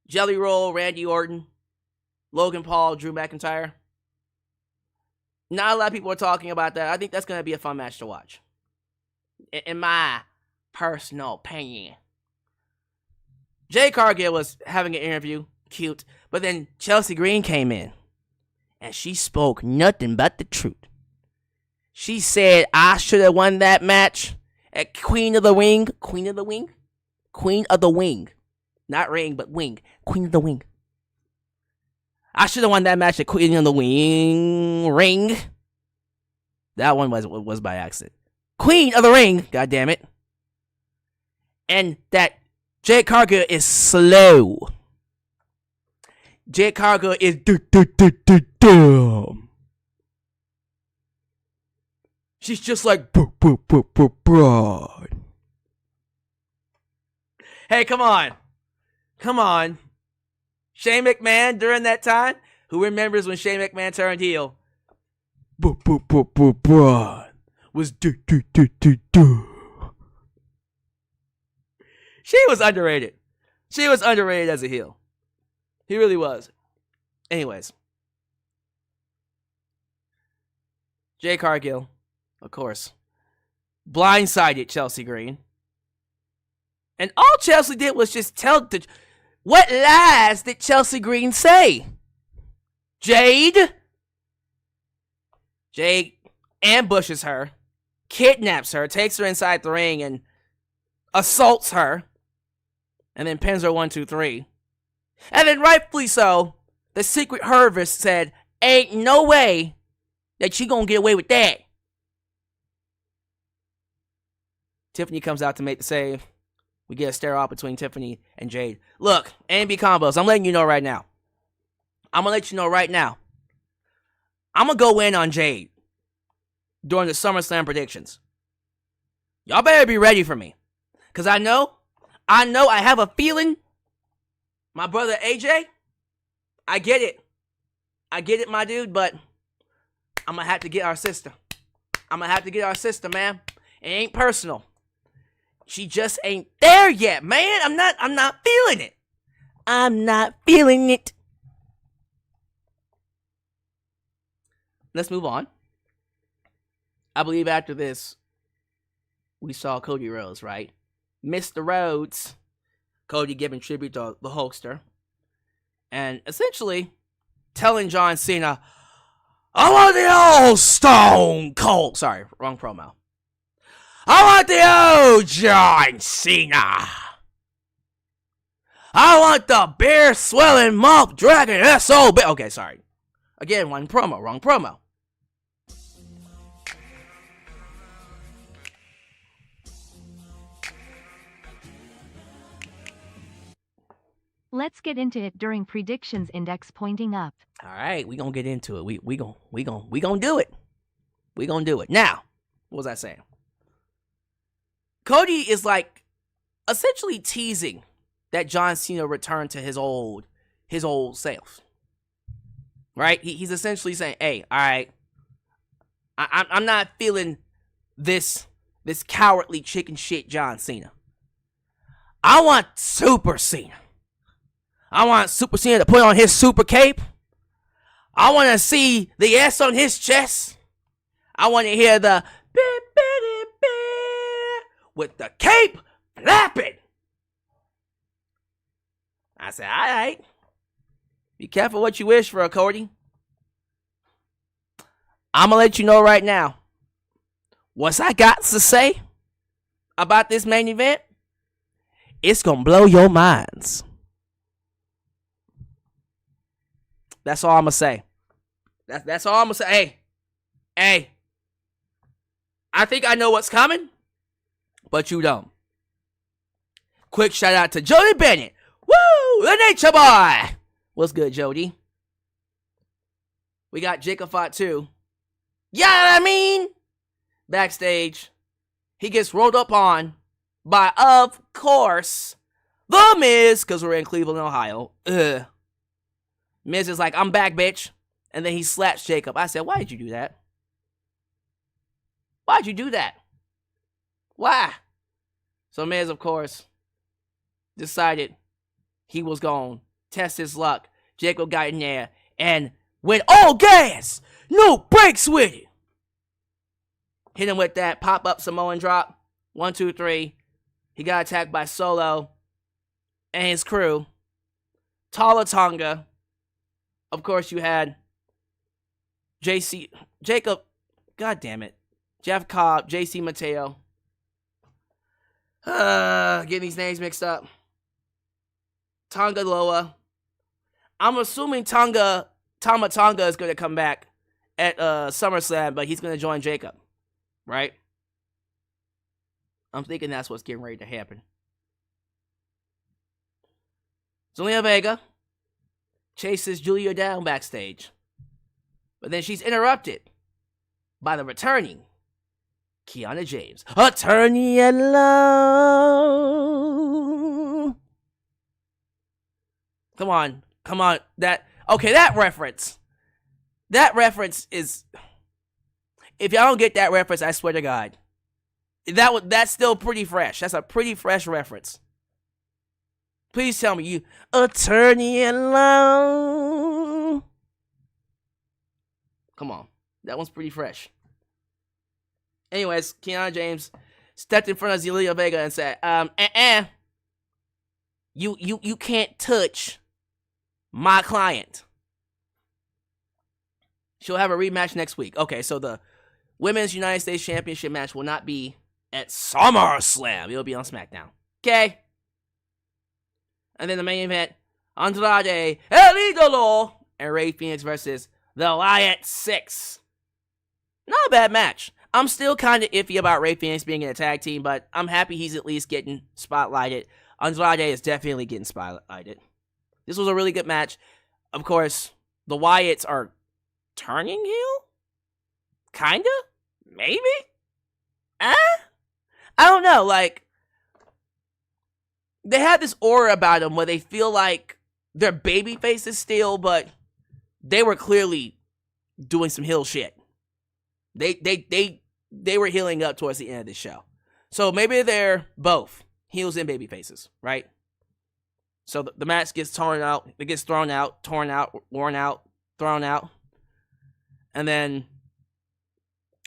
Jelly Roll, Randy Orton, Logan Paul, Drew McIntyre. Not a lot of people are talking about that. I think that's going to be a fun match to watch. In my personal opinion. Jay Cargill was having an interview. Cute. But then Chelsea Green came in. And she spoke nothing but the truth. She said, I should have won that match at Queen of the Wing. Queen of the Wing? Queen of the Wing. Not ring, but wing. Queen of the Wing. I should have won that match at Queen of the Wing ring. That one was by accident. Queen of the Ring, God damn it. And that Jade Cargill is slow. Jade Cargill is dumb. She's just like broad. Hey, come on. Come on. Shane McMahon during that time? Who remembers when Shane McMahon turned heel? Broad was She was underrated. She was underrated as a heel. He really was. Anyways. Jay Cargill, of course, blindsided Chelsea Green. And all Chelsea did was just what lies did Chelsea Green say? Jade ambushes her, kidnaps her, takes her inside the ring, and assaults her. And then pins her 1, 2, 3. And then rightfully so, the Secret Harvest said, ain't no way that she gonna get away with that. Tiffany comes out to make the save. We get a stare off between Tiffany and Jade. Look, A&B combos, I'm letting you know right now. I'm going to go in on Jade during the SummerSlam predictions. Y'all better be ready for me. Because I know, I have a feeling, my brother AJ, I get it, my dude, but I'm going to have to get our sister. Man. It ain't personal. She just ain't there yet, man. I'm not feeling it. Let's move on. I believe after this, we saw Cody Rhodes, right? Mr. Rhodes. Cody giving tribute to the Hulkster. And essentially telling John Cena, I want the old Stone Cold. Sorry, wrong promo. I want the old John Cena. I want the beer swelling mouth dragon SOB. Okay, sorry. Again, wrong promo. Let's get into it during predictions index pointing up. All right, we gonna get into it. We gonna do it. We gonna do it. Now, what was I saying? Cody is like essentially teasing that John Cena returned to his old self. Right? He's essentially saying, hey, all right, I'm not feeling this cowardly chicken shit John Cena. I want Super Cena. I want Super Cena to put on his super cape. I want to see the S on his chest. I want to hear the with the cape flapping. I said, all right. Be careful what you wish for, Cody. I'm going to let you know right now. What I got to say about this main event, it's going to blow your minds. That's all I'm going to say. That's all I'm going to say. Hey. I think I know what's coming, but you don't. Quick shout out to Jody Bennett. Woo! The Nature Boy. What's good, Jody? We got Jacob Fott too. Yeah, I mean, backstage, he gets rolled up on by, of course, The Miz, because we're in Cleveland, Ohio. Miz is like, I'm back, bitch. And then he slaps Jacob. I said, why did you do that? Why'd you do that? Why? So Miz, of course, decided he was going to test his luck. Jacob got in there and went all gas. No brakes with it. Hit him with that pop-up Samoan drop. 1, 2, 3. He got attacked by Solo and his crew. Tala Tonga. Of course, you had Jacob, god damn it, Jeff Cobb, JC Mateo. Getting these names mixed up. Tonga Loa. I'm assuming Tama Tonga is going to come back at SummerSlam, but he's going to join Jacob. Right? I'm thinking that's what's getting ready to happen. Zelina Vega chases Julia down backstage. But then she's interrupted by the returning Kiana James. Attorney at law. Come on. That reference. That reference is... If y'all don't get that reference, I swear to God. That's still pretty fresh. That's a pretty fresh reference. Please tell me you... Attorney at law. Come on. That one's pretty fresh. Anyways, Kiana James stepped in front of Zelina Vega and said, You can't touch my client. She'll have a rematch next week. Okay, so the Women's United States Championship match will not be at SummerSlam. It'll be on SmackDown. Okay? And then the main event, Andrade Rey Fenix and Rey Fenix versus the Wyatt Sicks. Not a bad match. I'm still kind of iffy about Rey Fenix being in a tag team, but I'm happy he's at least getting spotlighted. Andrade is definitely getting spotlighted. This was a really good match. Of course, the Wyatts are turning heel? Kinda? Maybe? I don't know. Like, they have this aura about them where they feel like they're baby faces still, but they were clearly doing some heel shit. They were healing up towards the end of the show. So maybe they're both heels and baby faces, right? So the match gets torn out. It gets thrown out, torn out, worn out, thrown out. And then,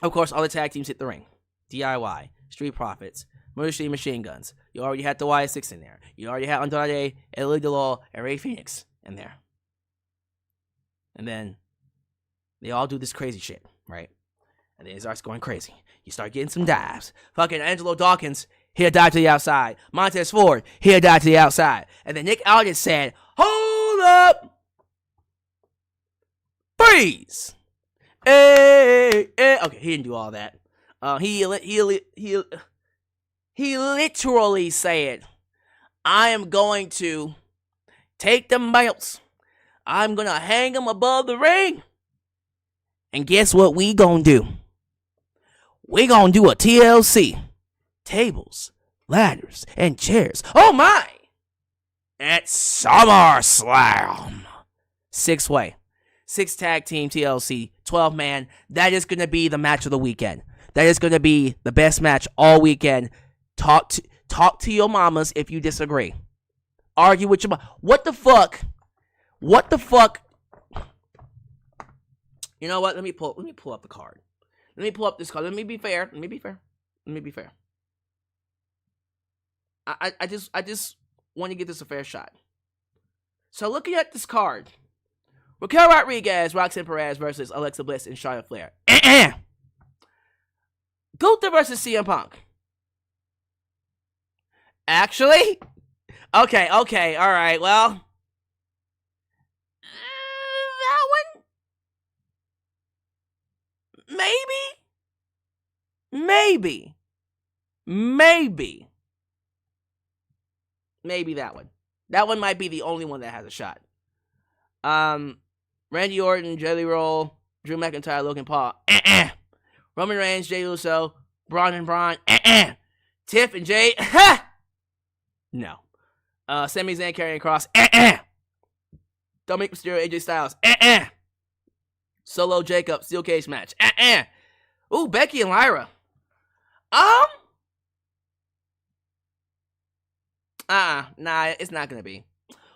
of course, all the tag teams hit the ring. DIY, Street Profits, Motor City Machine Guns. You already had the Wyatt Sicks in there. You already had Andrade, Rey Fenix, and Rey Fenix in there. And then they all do this crazy shit, right? And then it starts going crazy. You start getting some dives. Fucking Angelo Dawkins, he'll dive to the outside. Montez Ford, he'll dive to the outside. And then Nick Aldis said, "Hold up! Freeze!" Hey, hey. Okay, he didn't do all that. He literally said, "I am going to take them belts. I'm going to hang them above the ring. And guess what we gonna do? We gonna do a TLC. Tables, ladders, and chairs. Oh my! At SummerSlam. 6-way. 6 tag team TLC. 12-man. That is gonna be the match of the weekend. That is gonna be the best match all weekend. Talk to your mamas if you disagree. Argue with your mom. What the fuck? What the fuck? You know what? Let me pull up the card. Let me pull up this card. Let me be fair. I just want to give this a fair shot. So looking at this card, Raquel Rodriguez, Roxanne Perez versus Alexa Bliss and Charlotte Flair. Gunther versus CM Punk. Actually, okay, all right. Well, that one. Maybe that one. That one might be the only one that has a shot. Randy Orton, Jelly Roll, Drew McIntyre, Logan Paul. Roman Reigns, Jey Uso, Braun and Braun. Tiff and Jay. No. Sami Zayn, Karrion Kross. Dominic Mysterio, AJ Styles. Solo Jacob, steel cage match. Ooh, Becky and Lyra. Nah, it's not gonna be.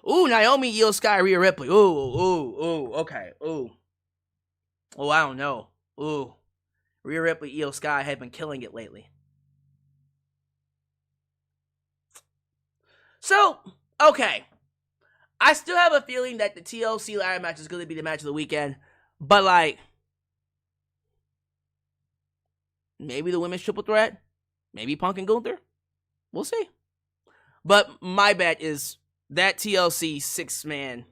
Ooh, Naomi, Io Sky, Rhea Ripley. Okay. Oh, I don't know. Ooh, Rhea Ripley, Io Sky have been killing it lately. So, okay. I still have a feeling that the TLC ladder match is gonna be the match of the weekend. But, like, maybe the women's triple threat. Maybe Punk and Gunther. We'll see. But my bet is that TLC 12-man,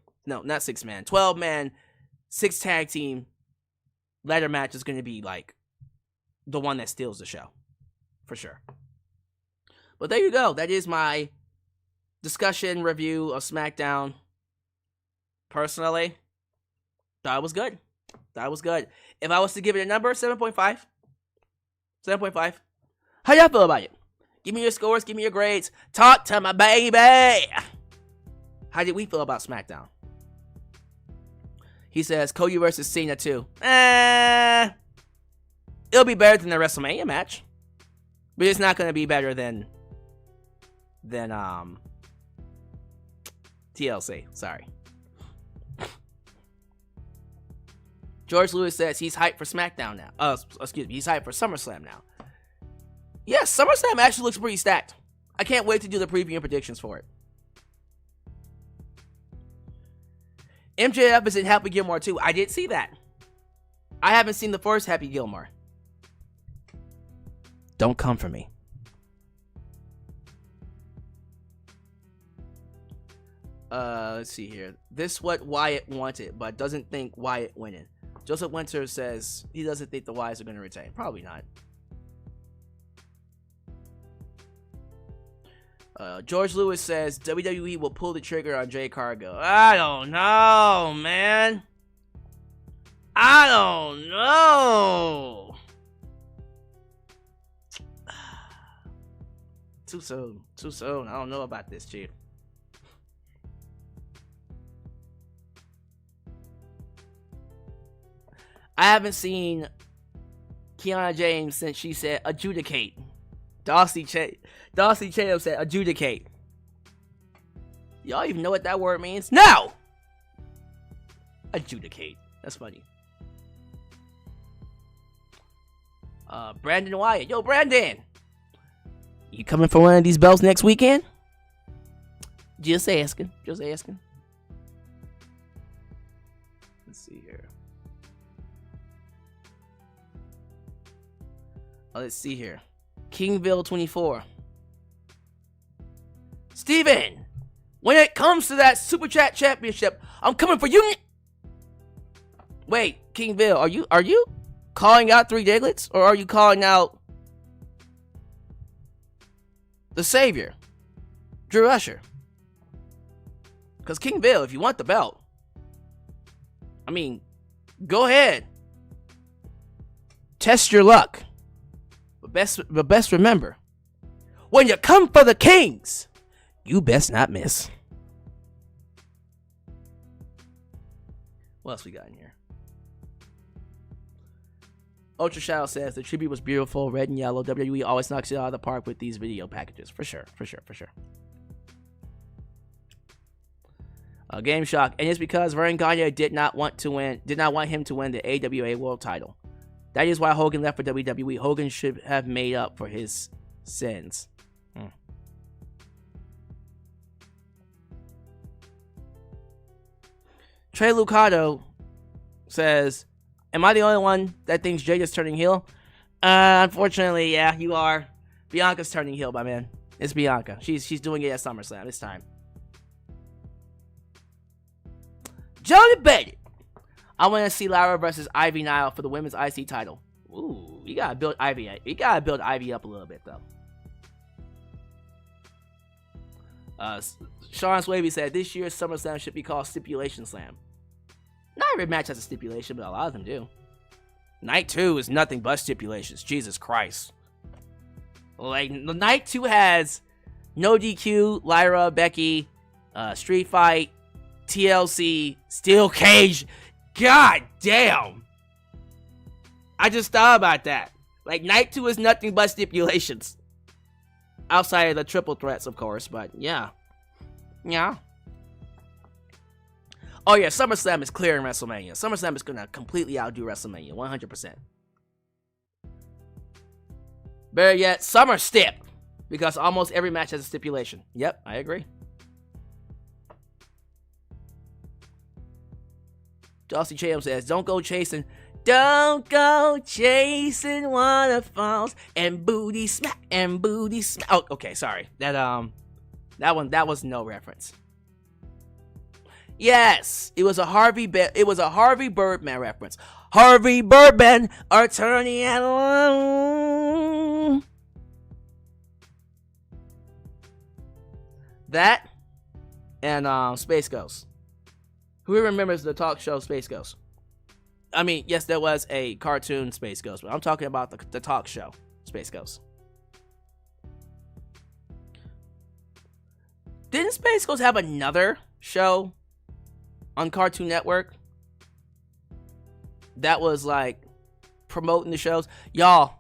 6 tag team ladder match is going to be, like, the one that steals the show. For sure. But there you go. That is my discussion review of SmackDown. Personally, thought it was good. If I was to give it a number, 7.5. 7.5. How y'all feel about it? Give me your scores. Give me your grades. Talk to my baby. How did we feel about SmackDown? He says, Cody versus Cena too. It'll be better than the WrestleMania match. But it's not going to be better than TLC. Sorry. George Lewis says he's hyped for SmackDown now. He's hyped for SummerSlam now. Yes, SummerSlam actually looks pretty stacked. I can't wait to do the preview and predictions for it. MJF is in Happy Gilmore too. I did see that. I haven't seen the first Happy Gilmore. Don't come for me. Let's see here. This what Wyatt wanted, but doesn't think Wyatt winning. Joseph Winter says he doesn't think the Wyatts are going to retain. Probably not. George Lewis says WWE will pull the trigger on Jay Cargill. I don't know, man. I don't know. Too soon. Too soon. I don't know about this, Chief. I haven't seen Kiana James since she said adjudicate. Darcy Chatham said adjudicate. Y'all even know what that word means? No! Adjudicate. That's funny. Brandon Wyatt. Yo, Brandon! You coming for one of these belts next weekend? Just asking. Just asking. Let's see here. Let's see here. Kingville 24. Steven! When it comes to that Super Chat Championship, I'm coming for you. Wait, Kingville, are you calling out Three Diglets? Or are you calling out the Savior, Drew Usher? Because Kingville, if you want the belt, I mean, go ahead. Test your luck. But best remember, when you come for the Kings, you best not miss. What else we got in here? Ultra Shadow says the tribute was beautiful, red and yellow. WWE always knocks it out of the park with these video packages. For sure. Game Shock, and it's because Vern Gagne did not want him to win the AWA World Title. That is why Hogan left for WWE. Hogan should have made up for his sins. Trey Lucado says, am I the only one that thinks Jade is turning heel? Unfortunately, yeah, you are. Bianca's turning heel, my man. It's Bianca. She's doing it at SummerSlam this time. Jody Bennett. I want to see Lara versus Ivy Nile for the women's IC title. Ooh, you gotta build Ivy. You gotta build Ivy up a little bit though. Sean Swaby said this year's SummerSlam should be called Stipulation Slam. Not every match has a stipulation, but a lot of them do. Night 2 is nothing but stipulations. Jesus Christ. Like, Night 2 has no DQ, Lyra, Becky, Street Fight, TLC, Steel Cage. God damn. I just thought about that. Like, Night 2 is nothing but stipulations. Outside of the triple threats, of course, but yeah. Yeah. Oh yeah, SummerSlam is clear in WrestleMania. SummerSlam is gonna completely outdo WrestleMania, 100%. Better yet, Summer Stip. Because almost every match has a stipulation. Yep, I agree. Dusty Chatham says, don't go chasing waterfalls and booty smack. Oh, okay, sorry. That was no reference. Yes, it was a Harvey Birdman reference. Harvey Birdman, attorney at law. That and Space Ghost. Who remembers the talk show Space Ghost? I mean, yes, there was a cartoon Space Ghost, but I'm talking about the talk show Space Ghost. Didn't Space Ghost have another show on Cartoon Network that was like promoting the shows? Y'all,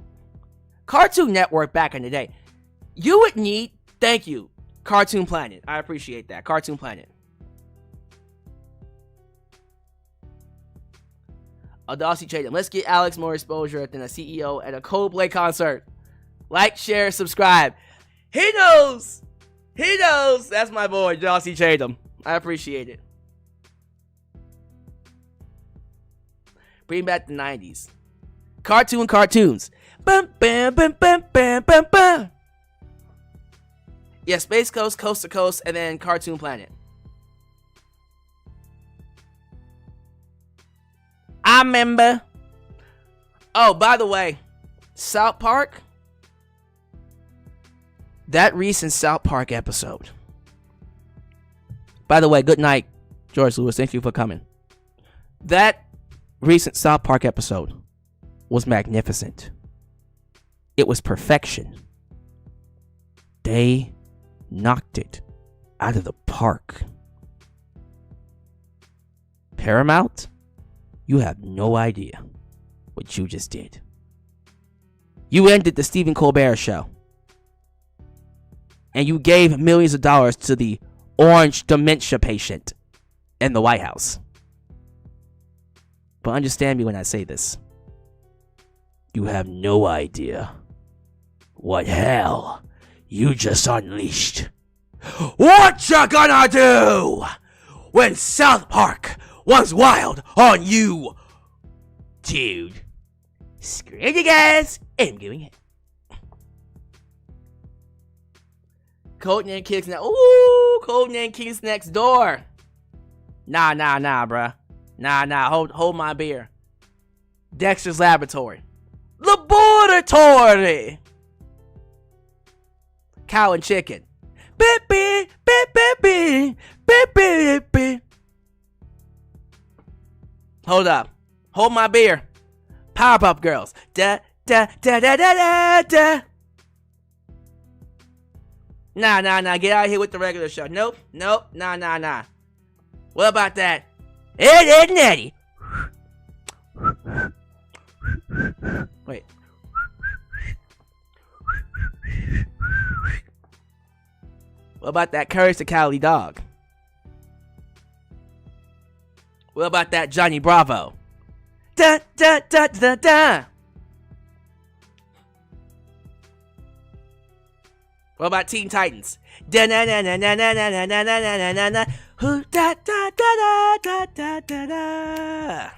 Cartoon Network back in the day, you would need, thank you, Cartoon Planet. I appreciate that. Cartoon Planet. Darcy Chatham. Let's get Alyx more exposure than a CEO at a Coldplay concert. Like, share, subscribe. He knows. He knows. That's my boy, Darcy Chatham. I appreciate it. Bring back the 90s. Cartoons. Bum, bam, bam, bam, bam, bam, bam. Yeah, Space Coast, Coast to Coast, and then Cartoon Planet. I remember. Oh, by the way, South Park. That recent South Park episode. By the way, good night, George Lewis. Thank you for coming. That recent South Park episode was magnificent. It was perfection. They knocked it out of the park. Paramount, you have no idea what you just did. You ended the Stephen Colbert Show. And you gave millions of dollars to the orange dementia patient in the White House. But understand me when I say this. You have no idea what hell you just unleashed. What you gonna do when South Park was wild on you? Dude, screw you guys, I'm doing it. Codename Kids Next. Ooh, Codename Kids Next Door. Nah, bruh. Nah. Hold my beer. Dexter's Laboratory. Laboratory. Cow and Chicken. Beep, beep, beep, beep, beep, beep, beep, beep. Hold up. Hold my beer. Powerpuff Girls. Da, da, da, da, da, da, da. Nah. Get out of here with the regular show. Nope. Nah. What about that? Ed, Nettie. Wait. What about that Courage the Cowardly Dog? What about that Johnny Bravo? Da. What about Teen Titans? Da na na na na na na na na na na na. Who da da da da da da da.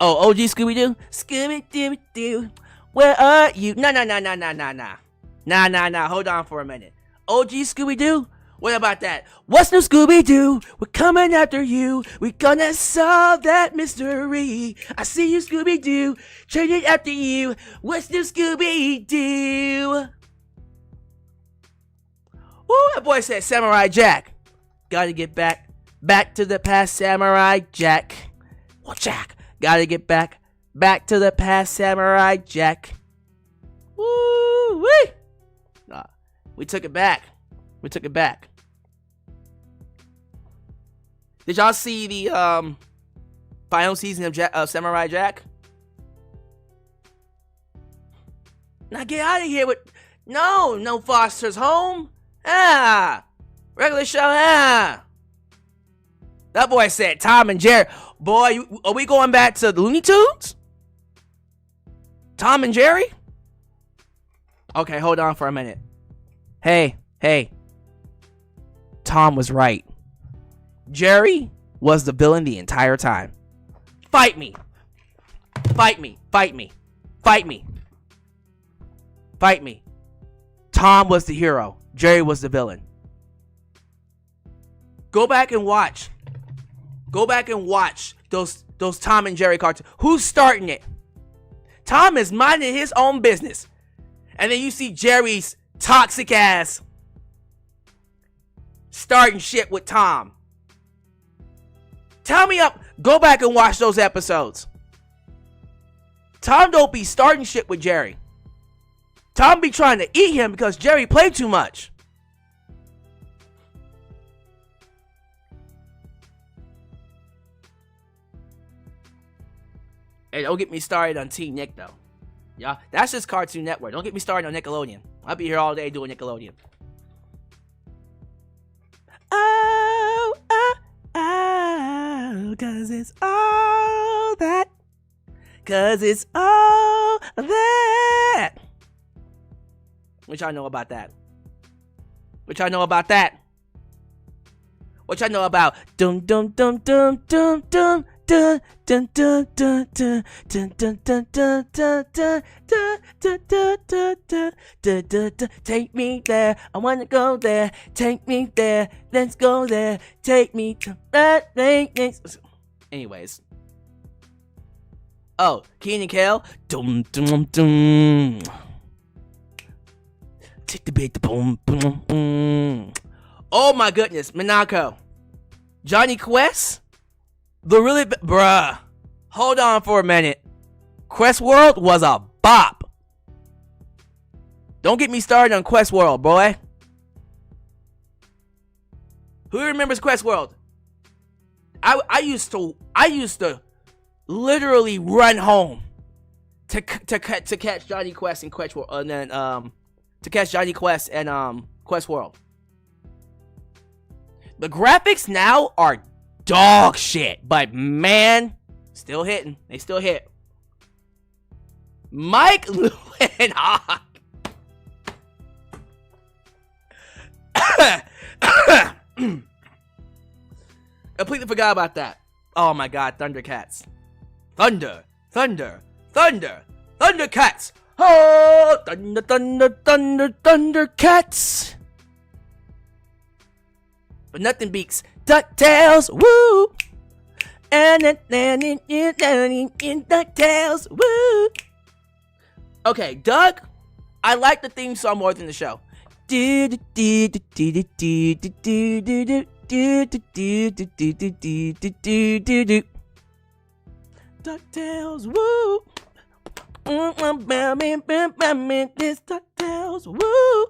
Oh, OG Scooby-Doo? Scooby-Doo. Where are you? Nah. Nah. Hold on for a minute. OG Scooby-Doo? What about that? What's new, Scooby-Doo? We're coming after you. We're gonna solve that mystery. I see you, Scooby-Doo. Chasing after you. What's new, Scooby-Doo? Woo, that boy said Samurai Jack. Gotta get back to the past, Samurai Jack. Well, Jack. Gotta get back to the past, Samurai Jack. Woo wee. Nah, we took it back. Did y'all see the final season of Samurai Jack? Now get out of here with no Foster's Home. Regular show. That boy said Tom and Jerry. Boy, are we going back to the Looney Tunes? Tom and Jerry? Okay, hold on for a minute. Hey. Tom was right. Jerry was the villain the entire time. Fight me. Tom was the hero. Jerry was the villain. Go back and watch those Tom and Jerry cartoons. Who's starting it? Tom is minding his own business. And then you see Jerry's toxic ass starting shit with Tom. Tell me up. Go back and watch those episodes. Tom don't be starting shit with Jerry. Tom be trying to eat him because Jerry played too much. Hey, don't get me started on Teen Nick though. Yeah, that's just Cartoon Network. Don't get me started on Nickelodeon. I'll be here all day doing Nickelodeon. Oh, cause it's all that. What y'all know about that? What y'all know about dum dum dum dum dum dum dun dun dun dun dun dun dun dun dun dun dun dun dun dun dun dun dun dun. Take me there, I wanna go there. Take me there, let's go there. Take me to that place. Anyways. Oh, Keenan and Kale. Dum dum dum. Take the bait, the boom boom boom. Oh my goodness, Monaco. Johnny Quest? The really bruh. Hold on for a minute. Quest World was a bop. Don't get me started on Quest World, boy. Who remembers Quest World? I used to literally run home to catch Johnny Quest and Quest World, and then to catch Johnny Quest and Quest World. The graphics now are dog shit, but man, still hitting. They still hit. Mike Lewenhawk. Completely forgot about that. Oh my god, Thundercats. Thundercats. Oh, Thundercats. But nothing beats DuckTales, woo! And DuckTales, woo! Okay, Doug, I like the theme song more than the show. DuckTales, woo! This DuckTales, woo!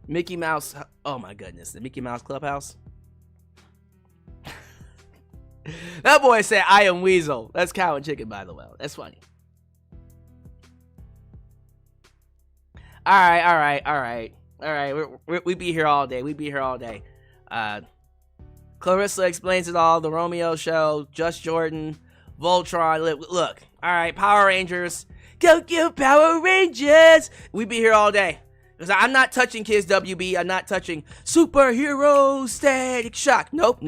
Mickey Mouse, oh my goodness, the Mickey Mouse Clubhouse. That boy said, I am Weasel. That's Cow and Chicken, by the way. That's funny. All right. We be here all day. Clarissa explains it all. The Romeo Show, Just Jordan, Voltron. Look. All right, Power Rangers. Go Power Rangers. We be here all day. Because I'm not touching Kids WB. I'm not touching Superhero Static Shock. Nope.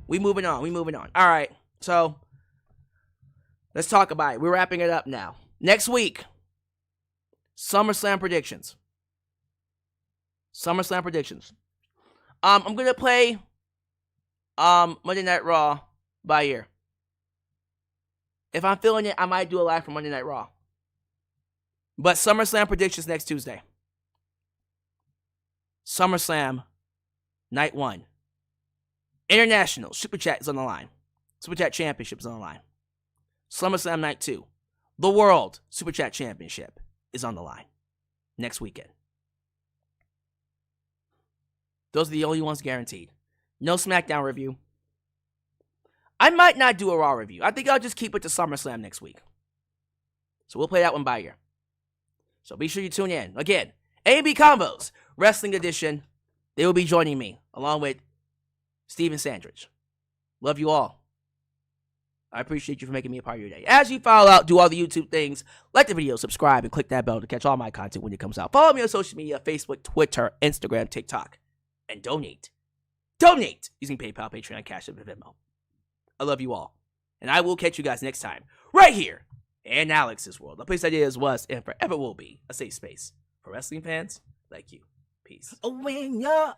We moving on. All right. So, let's talk about it. We're wrapping it up now. Next week, SummerSlam predictions. I'm going to play Monday Night Raw by ear. If I'm feeling it, I might do a live from Monday Night Raw. But SummerSlam predictions next Tuesday. SummerSlam Night 1. International Super Chat is on the line. Super Chat Championship is on the line. SummerSlam Night 2. The World Super Chat Championship is on the line. Next weekend. Those are the only ones guaranteed. No SmackDown review. I might not do a Raw review. I think I'll just keep it to SummerSlam next week. So we'll play that one by ear. So be sure you tune in. Again, A&B Combos, Wrestling Edition. They will be joining me, along with Steven Sandridge. Love you all. I appreciate you for making me a part of your day. As you follow out, do all the YouTube things, like the video, subscribe, and click that bell to catch all my content when it comes out. Follow me on social media, Facebook, Twitter, Instagram, TikTok. And donate. Donate! Using PayPal, Patreon, Cash App, and Venmo. I love you all. And I will catch you guys next time, right here in Alyx's world. The place that is, was, and forever will be a safe space for wrestling fans like you. Peace. When you're